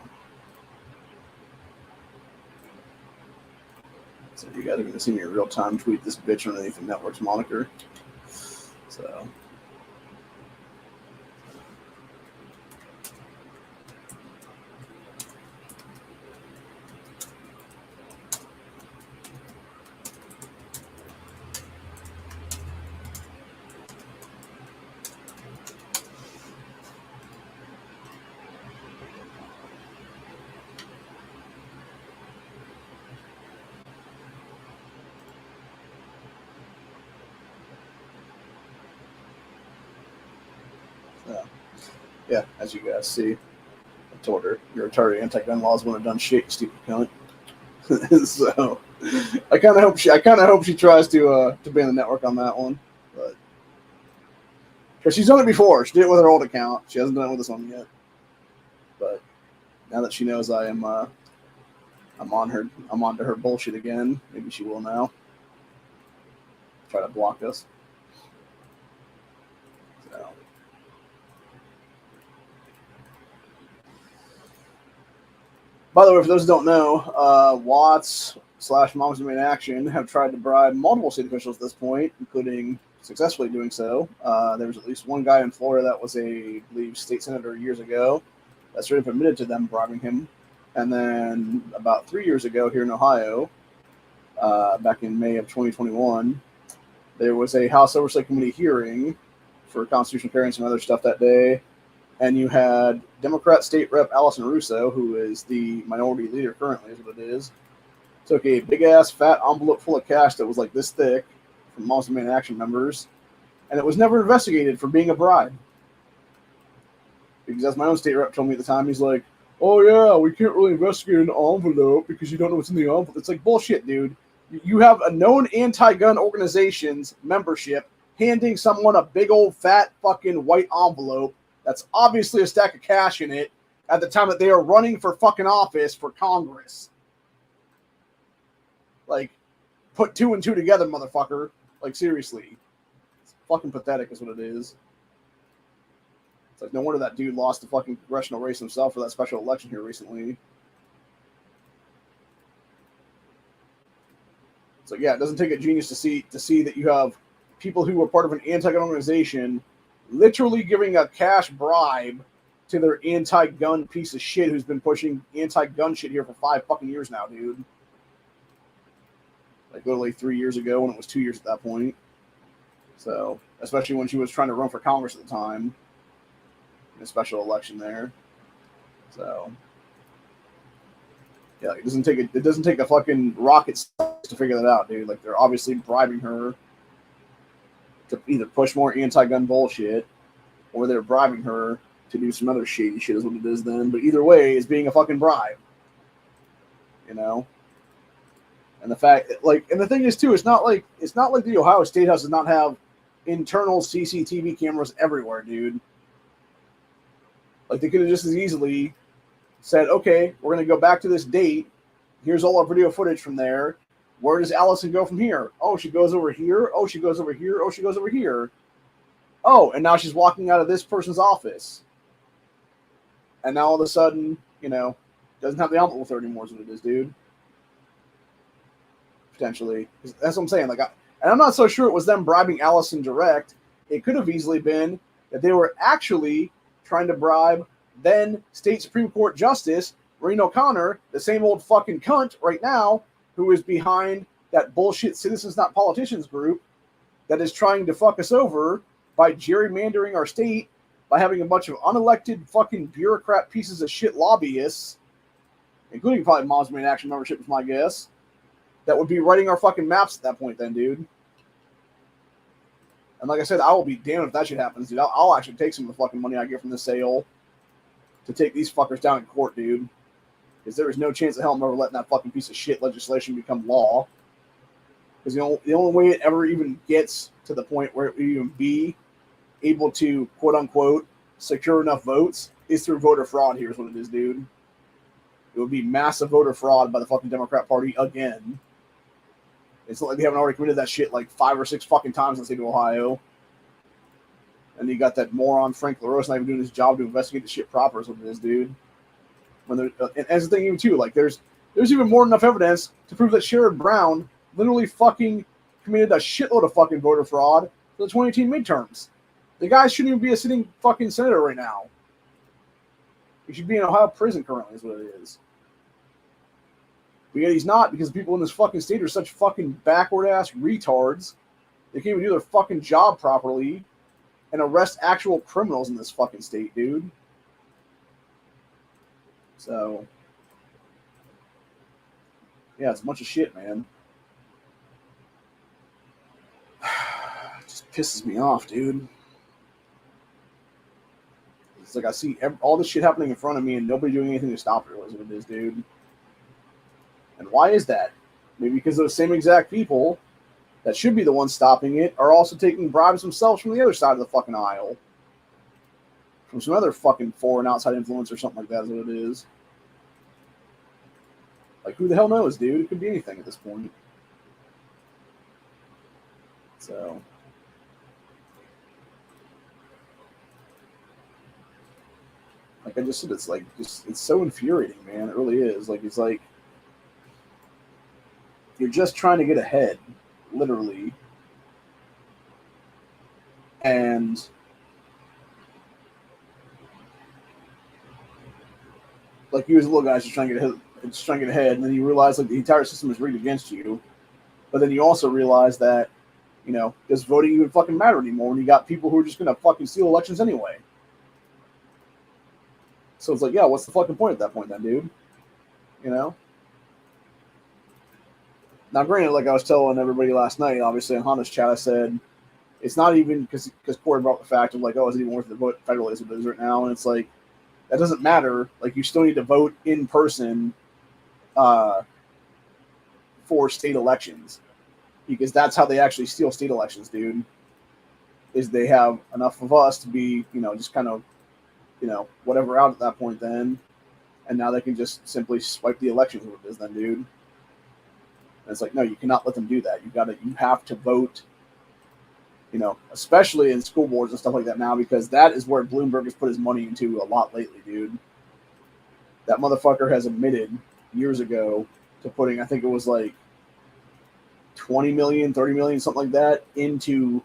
So you guys are going to see me in real time tweet this bitch underneath the network's moniker. So. Yeah, as you guys see, I told her your retarded anti-gun laws wouldn't have done shit, you stupid cunt. So I kind of hope she tries to ban the network on that one, but because she's done it before. She did it with her old account. She hasn't done it with this one yet. But now that she knows I'm onto her bullshit again. Maybe she will now try to block us. So. By the way, for those who don't know, Watts / Moms Demand Action have tried to bribe multiple state officials at this point, including successfully doing so. There was at least one guy in Florida that was I believe, state senator years ago that straight up admitted to them bribing him. And then about 3 years ago here in Ohio, back in May of 2021, there was a House Oversight Committee hearing for constitutional carry and some other stuff that day. And you had Democrat State Rep Allison Russo, who is the minority leader currently, is what it is, took a big-ass fat envelope full of cash that was like this thick from Moms Demand Action members, and it was never investigated for being a bribe. Because as my own state rep told me at the time, he's like, oh yeah, we can't really investigate an envelope because you don't know what's in the envelope. It's like, bullshit, dude. You have a known anti-gun organization's membership handing someone a big old fat fucking white envelope that's obviously a stack of cash in it at the time that they are running for fucking office for Congress. Like, put 2 and 2 together, motherfucker. Like, seriously. It's fucking pathetic is what it is. It's like, no wonder that dude lost the fucking congressional race himself for that special election here recently. It's like, yeah, it doesn't take a genius to see that you have people who are part of an anti-gun organization literally giving a cash bribe to their anti-gun piece of shit who's been pushing anti-gun shit here for 5 fucking years now, dude. like literally 3 years ago when it was 2 years at that point. So, especially when she was trying to run for Congress at the time, in a special election there. So, yeah, it doesn't take a fucking rocket science to figure that out, dude. Like, they're obviously bribing her to either push more anti-gun bullshit, or they're bribing her to do some other shady shit is what it is then. But either way, it's being a fucking bribe. You know? And the fact, like, and the thing is too, it's not like the Ohio State House does not have internal CCTV cameras everywhere, dude. Like, they could have just as easily said, okay, we're going to go back to this date. Here's all our video footage from there. Where does Allison go from here? Oh, she goes over here. Oh, she goes over here. Oh, she goes over here. Oh, and now she's walking out of this person's office. And now all of a sudden, you know, doesn't have the helmet with her anymore is what it is, dude. Potentially. That's what I'm saying. Like, and I'm not so sure it was them bribing Allison direct. It could have easily been that they were actually trying to bribe then State Supreme Court Justice Maureen O'Connor, the same old fucking cunt right now, who is behind that bullshit Citizens Not Politicians group that is trying to fuck us over by gerrymandering our state, by having a bunch of unelected fucking bureaucrat pieces of shit lobbyists, including probably Moms Main Action membership is my guess, that would be writing our fucking maps at that point then, dude. And like I said, I will be damned if that shit happens, dude. I'll actually take some of the fucking money I get from the sale to take these fuckers down in court, dude. Because there is no chance of hell I'm ever letting that fucking piece of shit legislation become law. Because the only way it ever even gets to the point where it would even be able to, quote-unquote, secure enough votes is through voter fraud. Here's what it is, dude. It would be massive voter fraud by the fucking Democrat Party again. It's not like they haven't already committed that shit like 5 or 6 fucking times in the state of Ohio. And you got that moron Frank LaRose not even doing his job to investigate the shit proper is what it is, dude. When and as the thing even too, like there's even more than enough evidence to prove that Sherrod Brown literally fucking committed a shitload of fucking voter fraud for the 2018 midterms. The guy shouldn't even be a sitting fucking senator right now. He should be in Ohio prison currently is what it is. But yet he's not, because people in this fucking state are such fucking backward-ass retards. They can't even do their fucking job properly and arrest actual criminals in this fucking state, dude. So, yeah, it's a bunch of shit, man. It just pisses me off, dude. It's like I see all this shit happening in front of me and nobody doing anything to stop it, is what it is, dude. And why is that? Maybe because those same exact people that should be the ones stopping it are also taking bribes themselves from the other side of the fucking aisle. From some other fucking foreign outside influence or something like that is what it is. Like, who the hell knows, dude? It could be anything at this point. So, like I just said, it's like, it's so infuriating, man. It really is. Like, it's like, you're just trying to get ahead, literally. And like you as a little guy just trying to get ahead, and then you realize like the entire system is rigged against you. But then you also realize that, you know, does voting even fucking matter anymore when you got people who are just gonna fucking steal elections anyway? So it's like, yeah, what's the fucking point at that point then, dude? You know? Now, granted, like I was telling everybody last night, obviously in Honda's chat, I said it's not even because Corey brought the fact of like, oh, is it even worth the vote federally as it is right now? And it's like, that doesn't matter. Like, you still need to vote in person for state elections, because that's how they actually steal state elections, dude. Is they have enough of us to be, you know, just kind of, you know, whatever out at that point then, and now they can just simply swipe the elections with this then, dude. And it's like, no, you cannot let them do that. You have to vote, you know, especially in school boards and stuff like that now, because that is where Bloomberg has put his money into a lot lately, dude. That motherfucker has admitted years ago to putting, I think it was like 20 million, 30 million, something like that, into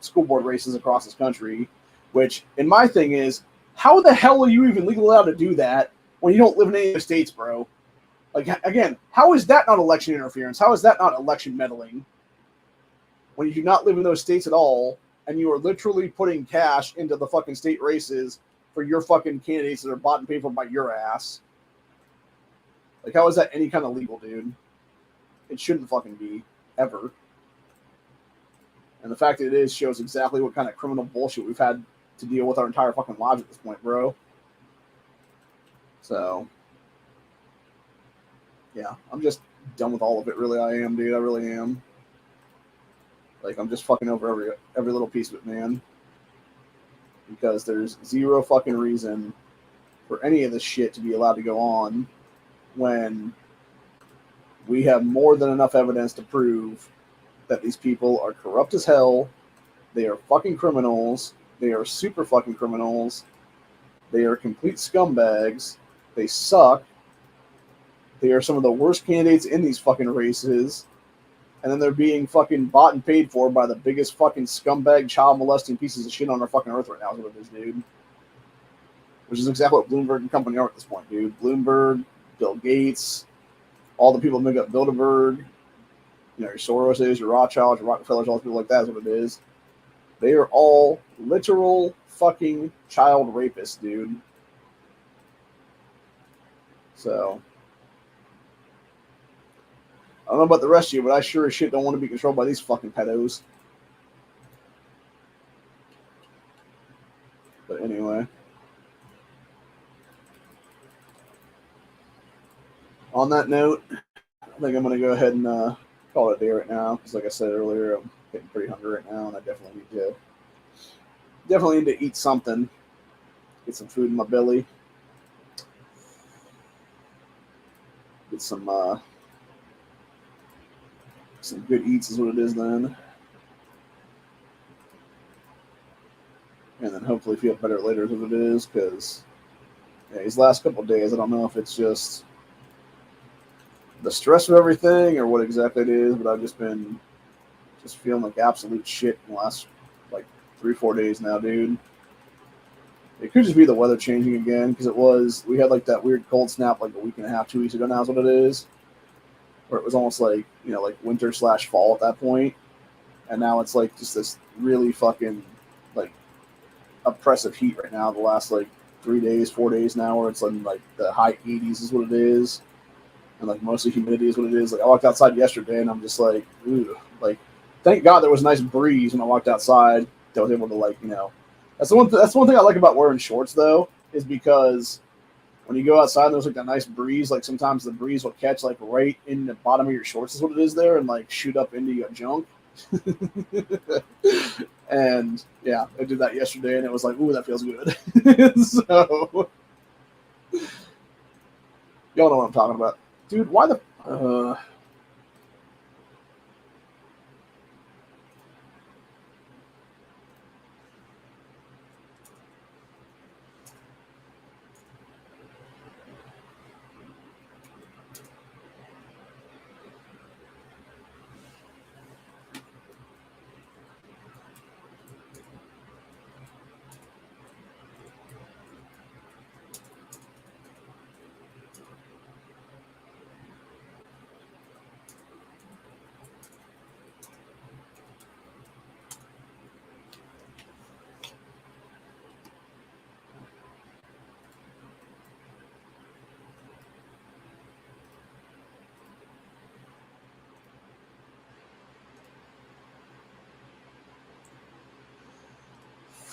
school board races across this country, which, and my thing is, how the hell are you even legally allowed to do that when you don't live in any of the states, bro? Like, again, how is that not election interference? How is that not election meddling? When you do not live in those states at all, and you are literally putting cash into the fucking state races for your fucking candidates that are bought and paid for by your ass. Like, how is that any kind of legal, dude? It shouldn't fucking be, ever. And the fact that it is shows exactly what kind of criminal bullshit we've had to deal with our entire fucking lives at this point, bro. So, yeah, I'm just done with all of it, really. I am, dude. I really am. Like, I'm just fucking over every little piece of it, man. Because there's zero fucking reason for any of this shit to be allowed to go on when we have more than enough evidence to prove that these people are corrupt as hell. They are fucking criminals. They are super fucking criminals. They are complete scumbags. They suck. They are some of the worst candidates in these fucking races. And then they're being fucking bought and paid for by the biggest fucking scumbag, child molesting pieces of shit on our fucking earth right now, is what it is, dude. Which is exactly what Bloomberg and company are at this point, dude. Bloomberg, Bill Gates, all the people that make up Bilderberg, you know, your Soroses, your Rothschilds, your Rockefellers, all those people like that is what it is. They are all literal fucking child rapists, dude. So, I don't know about the rest of you, but I sure as shit don't want to be controlled by these fucking pedos. But anyway. On that note, I think I'm going to go ahead and call it a day right now. Because like I said earlier, I'm getting pretty hungry right now. And I definitely need to eat something. Get some food in my belly. Get some good eats is what it is then. And then hopefully feel better later is what it is. Because these last couple of days, I don't know if it's just the stress of everything or what exactly it is, but I've just been feeling like absolute shit in the last like 3-4 days now, dude. It could just be the weather changing again, because we had like that weird cold snap like a week and a half, 2 weeks ago now is what it is, where it was almost like, you know, like winter/fall at that point, and now it's like just this really fucking like oppressive heat right now the last like 3 days, 4 days now, where it's like the high 80s is what it is. And like mostly humidity is what it is. Like I walked outside yesterday and I'm just like, ooh, like thank God there was a nice breeze when I walked outside. That I was able to like, you know, that's the one thing I like about wearing shorts though, is because when you go outside and there's like a nice breeze, like sometimes the breeze will catch like right in the bottom of your shorts is what it is there, and like shoot up into your junk. And yeah, I did that yesterday and it was like, ooh, that feels good. So y'all know what I'm talking about. Dude, why the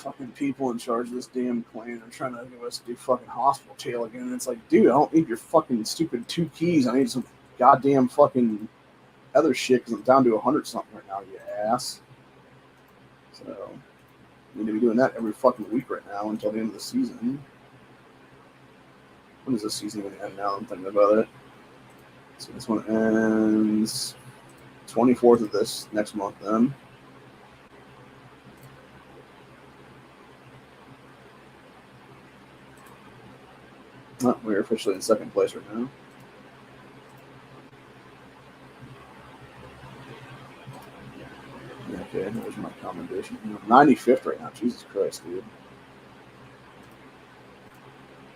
fucking people in charge of this damn plan are trying to give us do fucking hospital tail again. And it's like, dude, I don't need your fucking stupid 2 keys. I need some goddamn fucking other shit because I'm down to 100 something right now, you ass. So, I need to be doing that every fucking week right now until the end of the season. When is this season going to end now? I'm thinking about it. So this one ends 24th of this next month then. Oh, we're officially in second place right now. Okay, there's my commendation. 95th right now. Jesus Christ, dude.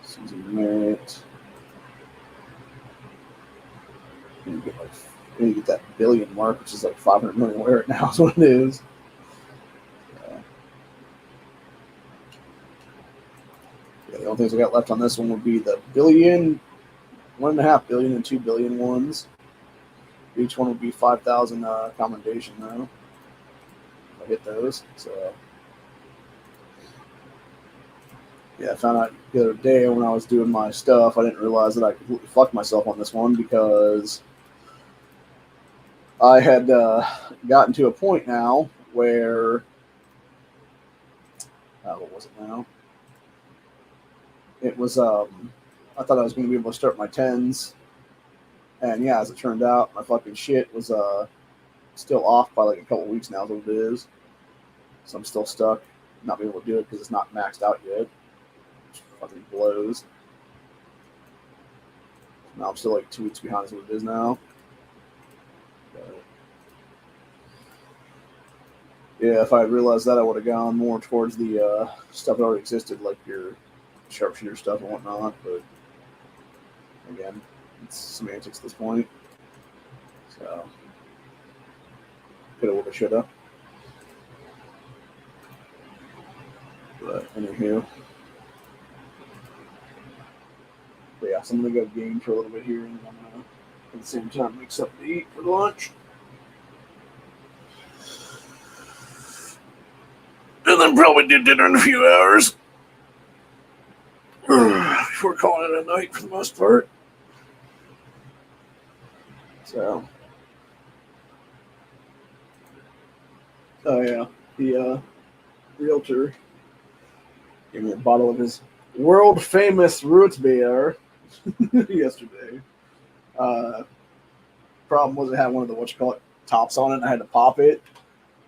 Season merit. You get like you get that billion mark, which is like 500 million where it now is what it is. Yeah, the only things I got left on this one would be the billion, 1.5 billion, and 2 billion ones. Each one would be 5,000 commendation though. If I hit those, so yeah, I found out the other day when I was doing my stuff, I didn't realize that I completely fucked myself on this one because I had gotten to a point now where what was it now? It was I thought I was going to be able to start my tens, and yeah, as it turned out, my fucking shit was still off by like a couple weeks now. Is what it is. So I'm still stuck, not being able to do it because it's not maxed out yet. Which fucking blows. Now I'm still like 2 weeks behind. Is what it is now. But yeah, if I had realized that, I would have gone more towards the stuff that already existed, like your sharpshooter stuff and whatnot. But again, it's semantics at this point. So coulda, woulda, shoulda. But anywho, but yeah, so I'm gonna go game for a little bit here, and I'm gonna at the same time make something to eat for lunch. And then probably do dinner in a few hours. Before calling it a night for the most part. So, oh yeah, the realtor gave me a bottle of his world famous root beer yesterday. Problem was it had one of the tops on it, and I had to pop it.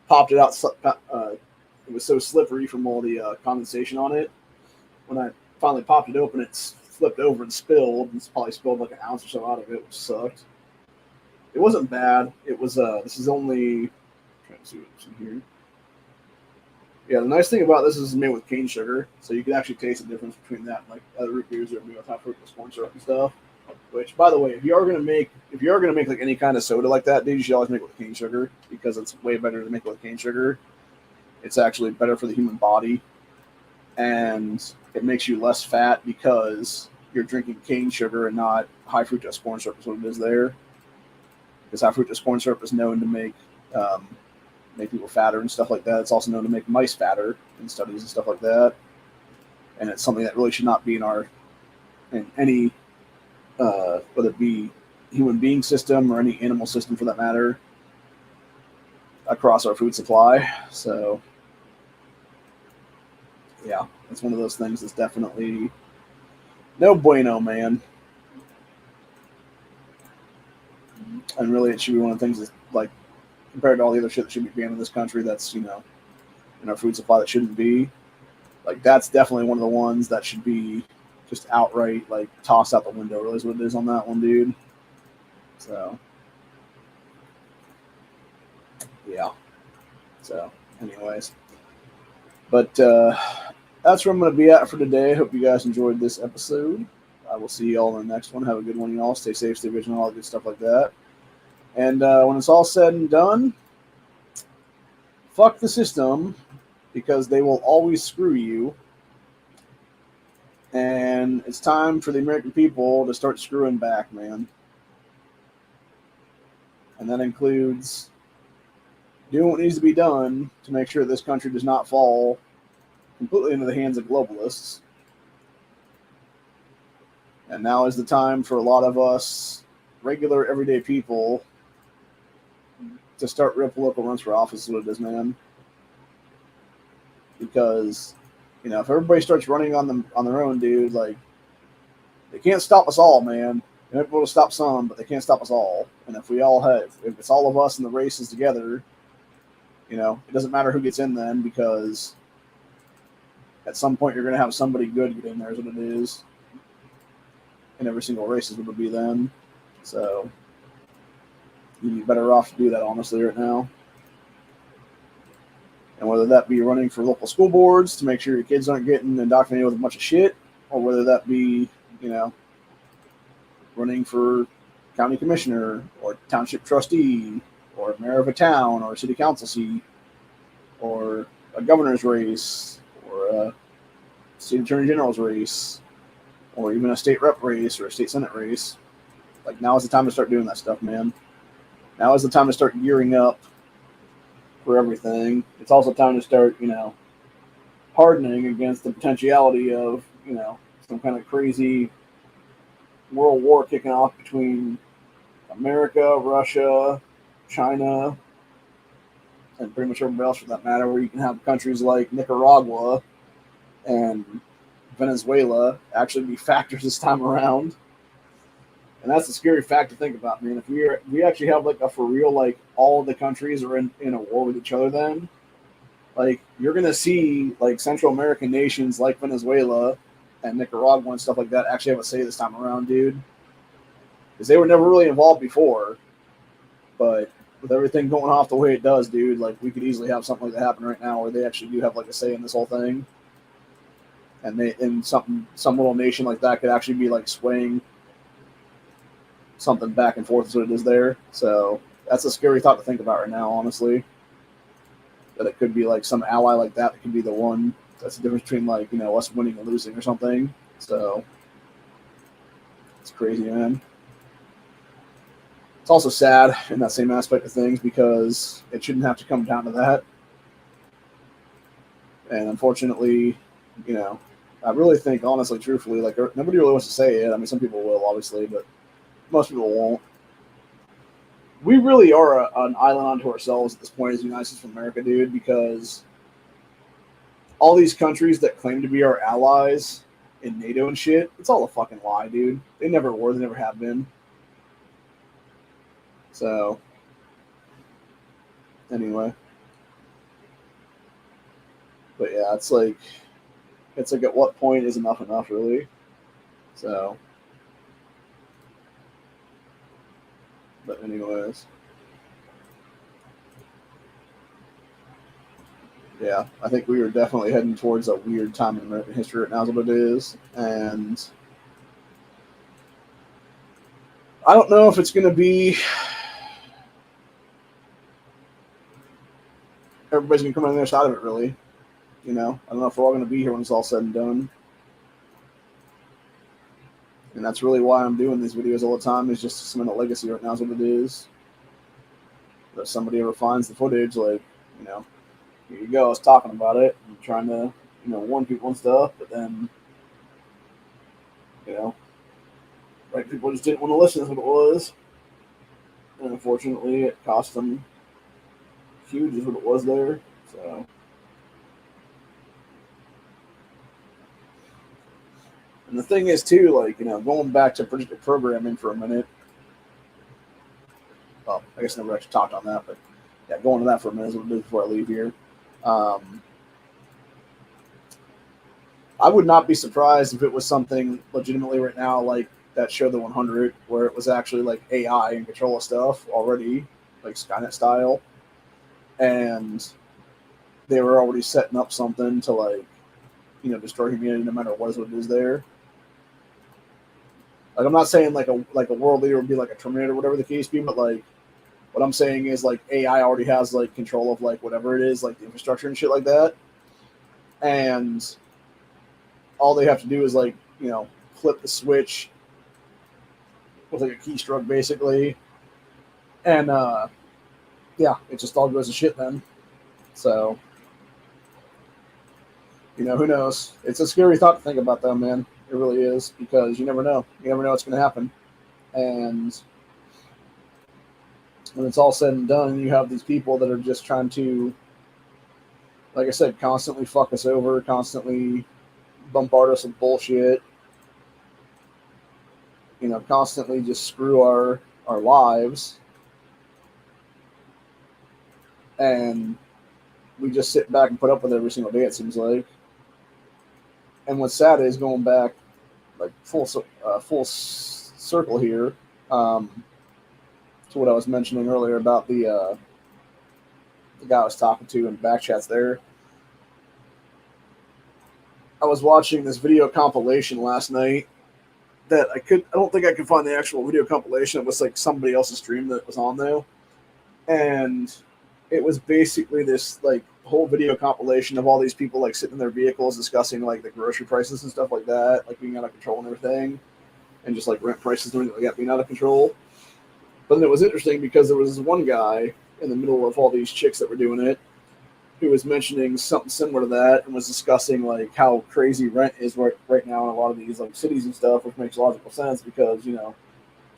Popped it out. It was so slippery from all the condensation on it. When I finally popped it open, it flipped over and spilled. It's probably spilled like an ounce or so out of it, which sucked. It wasn't bad. It was this is only trying to see what's in here. Yeah, the nice thing about this is it's made with cane sugar, so you can actually taste the difference between that and like other root beers that are made with high fructose corn syrup and stuff. Which, by the way, if you are gonna make like any kind of soda like that, dude, you should always make it with cane sugar because it's way better to make it with cane sugar. It's actually better for the human body, and it makes you less fat because you're drinking cane sugar and not high fructose corn syrup is what it is there. Because high fructose corn syrup is known to make people fatter and stuff like that. It's also known to make mice fatter in studies and stuff like that. And it's something that really should not be in any whether it be human being system or any animal system for that matter across our food supply. So yeah, it's one of those things that's definitely no bueno, man. And really, it should be one of the things that's like compared to all the other shit that should be banned in this country. That's in our food supply that shouldn't be. Like that's definitely one of the ones that should be just outright like tossed out the window. Really is what it is on that one, dude. So yeah. So anyways, but that's where I'm going to be at for today. I hope you guys enjoyed this episode. I will see you all in the next one. Have a good one, y'all. Stay safe, stay vigilant, all that good stuff like that. And when it's all said and done, fuck the system because they will always screw you. And it's time for the American people to start screwing back, man. And that includes doing what needs to be done to make sure this country does not fall completely into the hands of globalists. And now is the time for a lot of us regular, everyday people to start real political runs for office is what it is, man. Because, if everybody starts running on their own, dude, like, they can't stop us all, man. They might be able to stop some, but they can't stop us all. And if it's all of us in the races together, it doesn't matter who gets in then, because at some point you're going to have somebody good get in there is what it is. In every single race is what it'll be then. So you'd be better off to do that, honestly, right now. And whether that be running for local school boards to make sure your kids aren't getting indoctrinated with a bunch of shit, or whether that be, running for county commissioner or township trustee or mayor of a town or a city council seat or a governor's race or a state attorney general's race or even a state rep race or a state senate race. Like, now is the time to start doing that stuff, man. Now is the time to start gearing up for everything. It's also time to start, hardening against the potentiality of, some kind of crazy world war kicking off between America, Russia, China, and pretty much everybody else for that matter, where you can have countries like Nicaragua and Venezuela actually be factors this time around. And that's a scary fact to think about, man. If we actually have like a for real, like all of the countries are in a war with each other, then like you're gonna see like Central American nations like Venezuela and Nicaragua and stuff like that actually have a say this time around, dude. Because they were never really involved before, but with everything going off the way it does, dude, like we could easily have something like that happen right now, where they actually do have like a say in this whole thing, and some little nation like that could actually be like swaying something back and forth as what it is there. So that's a scary thought to think about right now, honestly. That it could be like some ally like that could be the one. That's the difference between like, us winning and losing or something. So it's crazy, man. It's also sad in that same aspect of things because it shouldn't have to come down to that. And unfortunately, I really think, honestly, truthfully, like nobody really wants to say it. I mean, some people will, obviously, but most people won't. We really are an island unto ourselves at this point as the United States of America, dude, because all these countries that claim to be our allies in NATO and shit, it's all a fucking lie, dude. They never were. They never have been. So, anyway. But yeah, it's like at what point is enough, really? So, but anyways. Yeah, I think we are definitely heading towards a weird time in American history right now is what it is. And I don't know if it's going to be everybody's going to come on the other side of it, really. I don't know if we're all going to be here when it's all said and done. And that's really why I'm doing these videos all the time, is just to cement a legacy right now is what it is. But if somebody ever finds the footage, like, here you go, I was talking about it and trying to, warn people and stuff, but then, right, people just didn't want to listen to what it was. And unfortunately, it cost them huge is what it was there. So, and the thing is, too, like, going back to predictive programming for a minute. Well, I guess I never actually talked on that, but yeah, going to that for a minute is what I do before I leave here. I would not be surprised if it was something legitimately right now like that show The 100, where it was actually like AI and control of stuff already, like Skynet style, and they were already setting up something to like, destroy humanity no matter what it is there. Like, I'm not saying like a world leader would be like a Terminator or whatever the case be, but like what I'm saying is like AI already has like control of like whatever it is, like the infrastructure and shit like that, and all they have to do is like, flip the switch with like a keystroke basically, and yeah, it just all goes to shit then. So, who knows? It's a scary thought to think about, though, man. It really is, because you never know. You never know what's going to happen. And when it's all said and done, you have these people that are just trying to, like I said, constantly fuck us over, constantly bombard us with bullshit, constantly just screw our lives. And we just sit back and put up with it every single day, it seems like. And what's sad is, going back like full circle here, to what I was mentioning earlier about the guy I was talking to in back chats there. I was watching this video compilation last night that I don't think I could find the actual video compilation. It was like somebody else's stream that was on there, and it was basically this like whole video compilation of all these people like sitting in their vehicles discussing like the grocery prices and stuff like that, like being out of control and everything, and just like rent prices doing like being out of control. But then it was interesting because there was this one guy in the middle of all these chicks that were doing it who was mentioning something similar to that and was discussing like how crazy rent is right now in a lot of these like cities and stuff, which makes logical sense because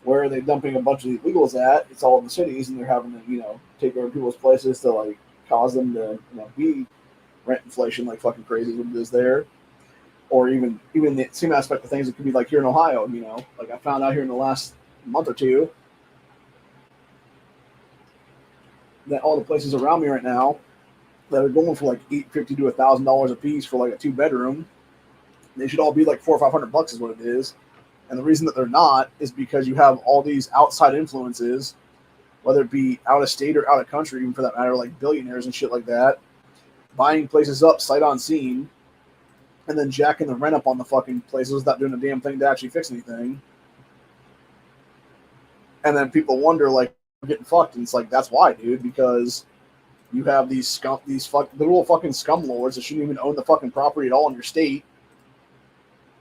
where are they dumping a bunch of illegals at? It's all in the cities, and they're having to take over people's places to like cause them to be rent inflation like fucking crazy as it is there. Or even the same aspect of things, it could be like here in Ohio. Like I found out here in the last month or two that all the places around me right now that are going for like $850 to $1,000 a piece for like a 2-bedroom, they should all be like $400 or $500 is what it is. And the reason that they're not is because you have all these outside influences, whether it be out of state or out of country, even for that matter, like billionaires and shit like that, buying places up sight unseen, and then jacking the rent up on the fucking places without doing a damn thing to actually fix anything. And then people wonder, like, getting fucked. And it's like, that's why, dude, because you have these little fucking scum lords that shouldn't even own the fucking property at all in your state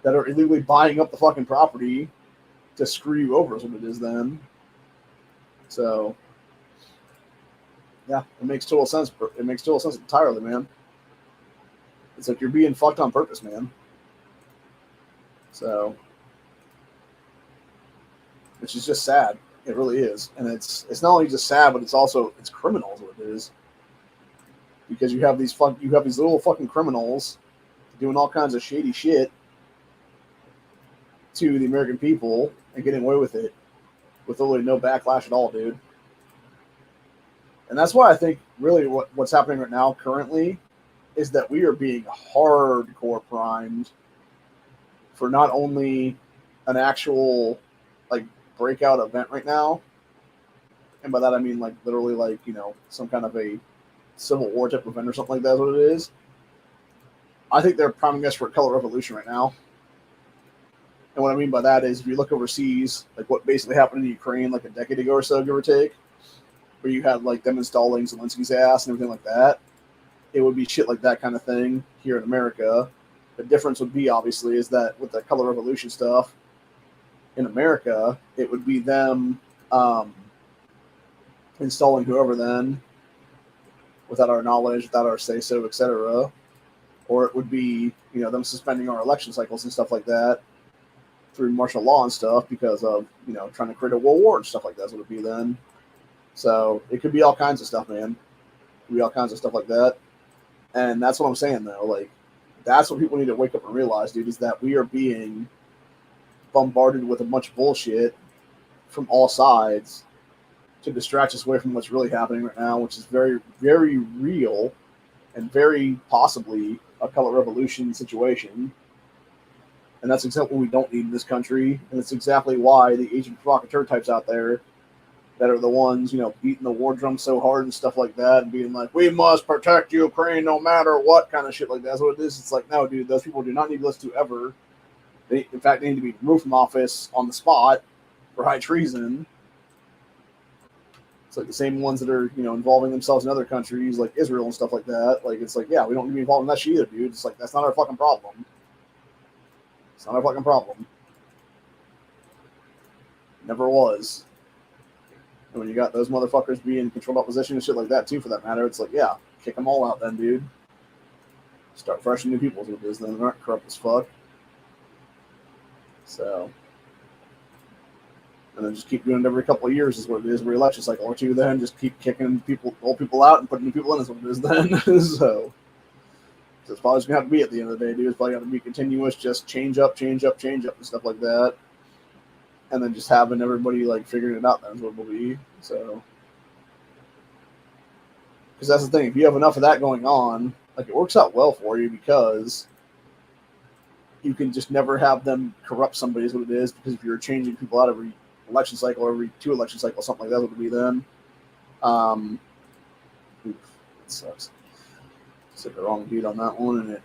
that are illegally buying up the fucking property to screw you over is what it is then. So, yeah, it makes total sense. It makes total sense entirely, man. It's like you're being fucked on purpose, man. So, which is just sad. It really is. And it's not only just sad, but it's criminal is what it is. Because you have these little fucking criminals doing all kinds of shady shit to the American people and getting away with it with literally no backlash at all, dude. And that's why I think really what's happening right now currently is that we are being hardcore primed for not only an actual like breakout event right now, and by that I mean like literally like some kind of a civil war type event or something like that is what it is. I think they're priming us for a color revolution right now. And what I mean by that is if you look overseas, like what basically happened in Ukraine like a decade ago or so, give or take, where you had like them installing Zelensky's ass and everything like that, it would be shit like that kind of thing here in America. The difference would be obviously is that with the color revolution stuff in America, it would be them installing whoever then without our knowledge, without our say so, etc. Or it would be them suspending our election cycles and stuff like that through martial law and stuff because of trying to create a world war and stuff like that. That's what it would be then. So it could be all kinds of stuff, man. It could be all kinds of stuff like that. And that's what I'm saying, though. Like, that's what people need to wake up and realize, dude, is that we are being bombarded with a bunch of bullshit from all sides to distract us away from what's really happening right now, which is very, very real and very possibly a color revolution situation. And that's exactly what we don't need in this country. And it's exactly why the agent provocateur types out there that are the ones, beating the war drum so hard and stuff like that and being like, we must protect Ukraine no matter what kind of shit like that. That's what it is. It's like, no, dude, those people do not need to listen to ever. In fact, they need to be removed from office on the spot for high treason. It's like the same ones that are, involving themselves in other countries like Israel and stuff like that. Like, it's like, yeah, we don't need to be involved in that shit either, dude. It's like, that's not our fucking problem. It's not our fucking problem. Never was. And when you got those motherfuckers being controlled opposition and shit like that too, for that matter, it's like, yeah, kick them all out then, dude. Start fresh and new people with this, then they aren't corrupt as fuck. So, and then just keep doing it every couple of years is what it is, every election cycle or two. Then just keep kicking old people out and putting new people in is what it is then. So it's probably just gonna have to be at the end of the day, dude. It's probably gonna be continuous, just change up, and stuff like that. And then just having everybody like figuring it out, that's what it will be. So, because that's the thing, if you have enough of that going on, like it works out well for you because you can just never have them corrupt somebody is what it is. Because if you're changing people out every election cycle, every 2 election cycles, something like that would be then. It sucks. Said the wrong dude on that one, and it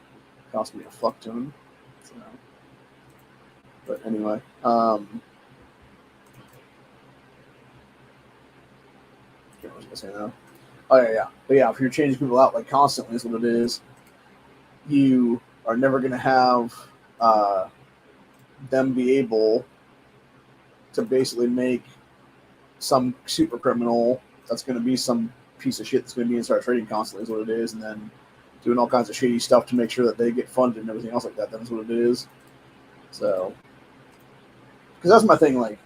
cost me a fuck ton. So. But anyway, what was I gonna say now? Oh yeah. But yeah, if you're changing people out like constantly, is what it is. You are never gonna have uh, them be able to basically make some super criminal that's going to be some piece of shit that's going to be inside trading constantly, is what it is, and then doing all kinds of shady stuff to make sure that they get funded and everything else like that. That's what it is. So, because that's my thing. Like,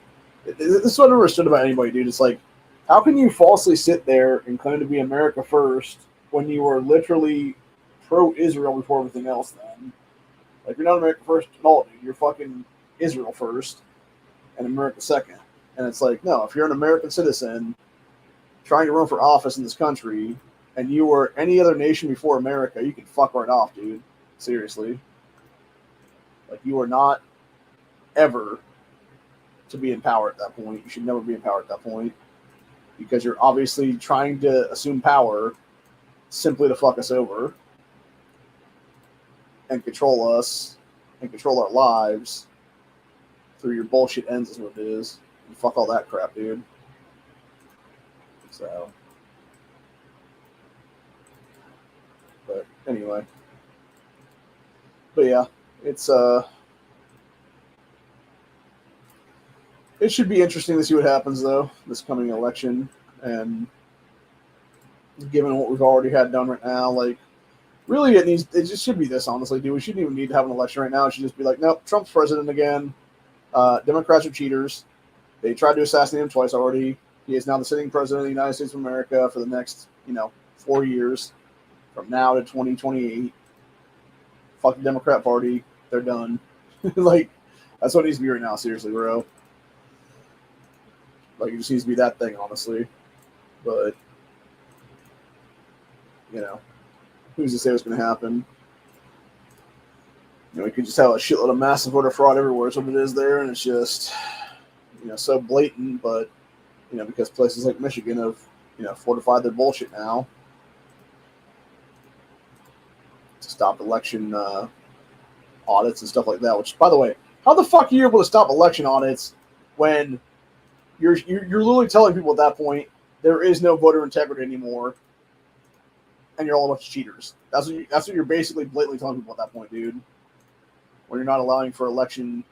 this is what I never understood about anybody, dude. It's like, how can you falsely sit there and claim to be America first when you are literally pro-Israel before everything else? Then, like, you're not America first at all, dude. You're fucking Israel first and America second. And it's like, no, if you're an American citizen trying to run for office in this country and you were any other nation before America, you can fuck right off, dude. Seriously. Like, you are not ever to be in power at that point. You should never be in power at that point because you're obviously trying to assume power simply to fuck us over and control us and control our lives through your bullshit ends is what it is. And fuck all that crap, dude. So, but anyway, but yeah, it's it should be interesting to see what happens though this coming election, and given what we've already had done right now, like really it just should be this, honestly, dude. We shouldn't even need to have an election right now. It should just be like, nope, Trump's president again. Democrats are cheaters. They tried to assassinate him twice already. He is now the sitting president of the United States of America for the next, 4 years, from now to 2028. Fuck the Democrat Party. They're done. Like, that's what it needs to be right now, seriously, bro. Like, it just needs to be that thing, honestly. But, who's to say what's going to happen? We could just have a shitload of massive voter fraud everywhere, is what it is there, and it's just, so blatant, but, because places like Michigan have, fortified their bullshit now to stop election audits and stuff like that, which, by the way, how the fuck are you able to stop election audits when you're literally telling people at that point there is no voter integrity anymore and you're all a bunch of cheaters? That's what you're basically blatantly telling people at that point, dude. When you're not allowing for election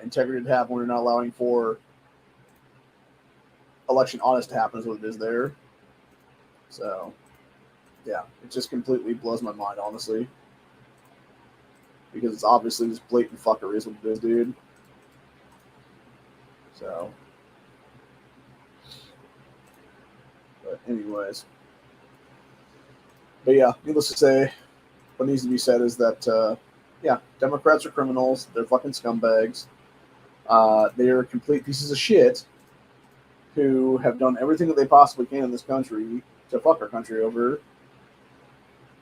integrity to happen, when you're not allowing for election audits to happen, is what it is there. So, yeah, it just completely blows my mind, honestly. Because it's obviously this blatant fuckery is what it is, dude. So, but anyways. But yeah, needless to say, what needs to be said is that, Democrats are criminals. They're fucking scumbags. They are complete pieces of shit who have done everything that they possibly can in this country to fuck our country over,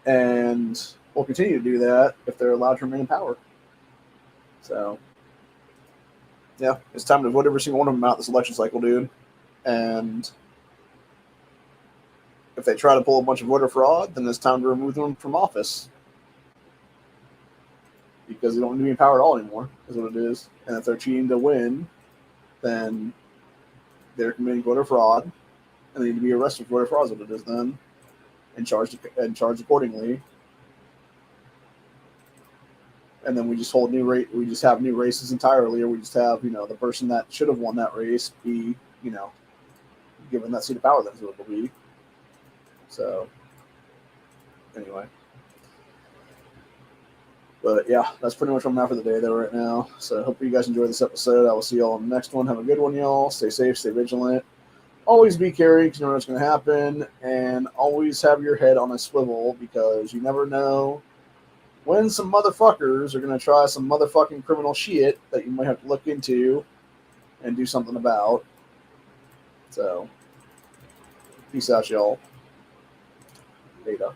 and will continue to do that if they're allowed to remain in power. So, yeah, it's time to vote every single one of them out this election cycle, dude. And if they try to pull a bunch of voter fraud, then it's time to remove them from office. Because they don't need to be in power at all anymore, is what it is. And if they're cheating to win, then they're committing voter fraud, and they need to be arrested for voter fraud, is what it is then, and charged accordingly. And then we just hold we just have new races entirely, or we just have, the person that should have won that race be, given that seat of power. That's what it will be. So, anyway. But yeah, that's pretty much what I'm at for the day there right now. So I hope you guys enjoyed this episode. I will see y'all on the next one. Have a good one, y'all. Stay safe, stay vigilant. Always be caring because you know what's going to happen. And always have your head on a swivel because you never know when some motherfuckers are going to try some motherfucking criminal shit that you might have to look into and do something about. So, peace out, y'all. Later.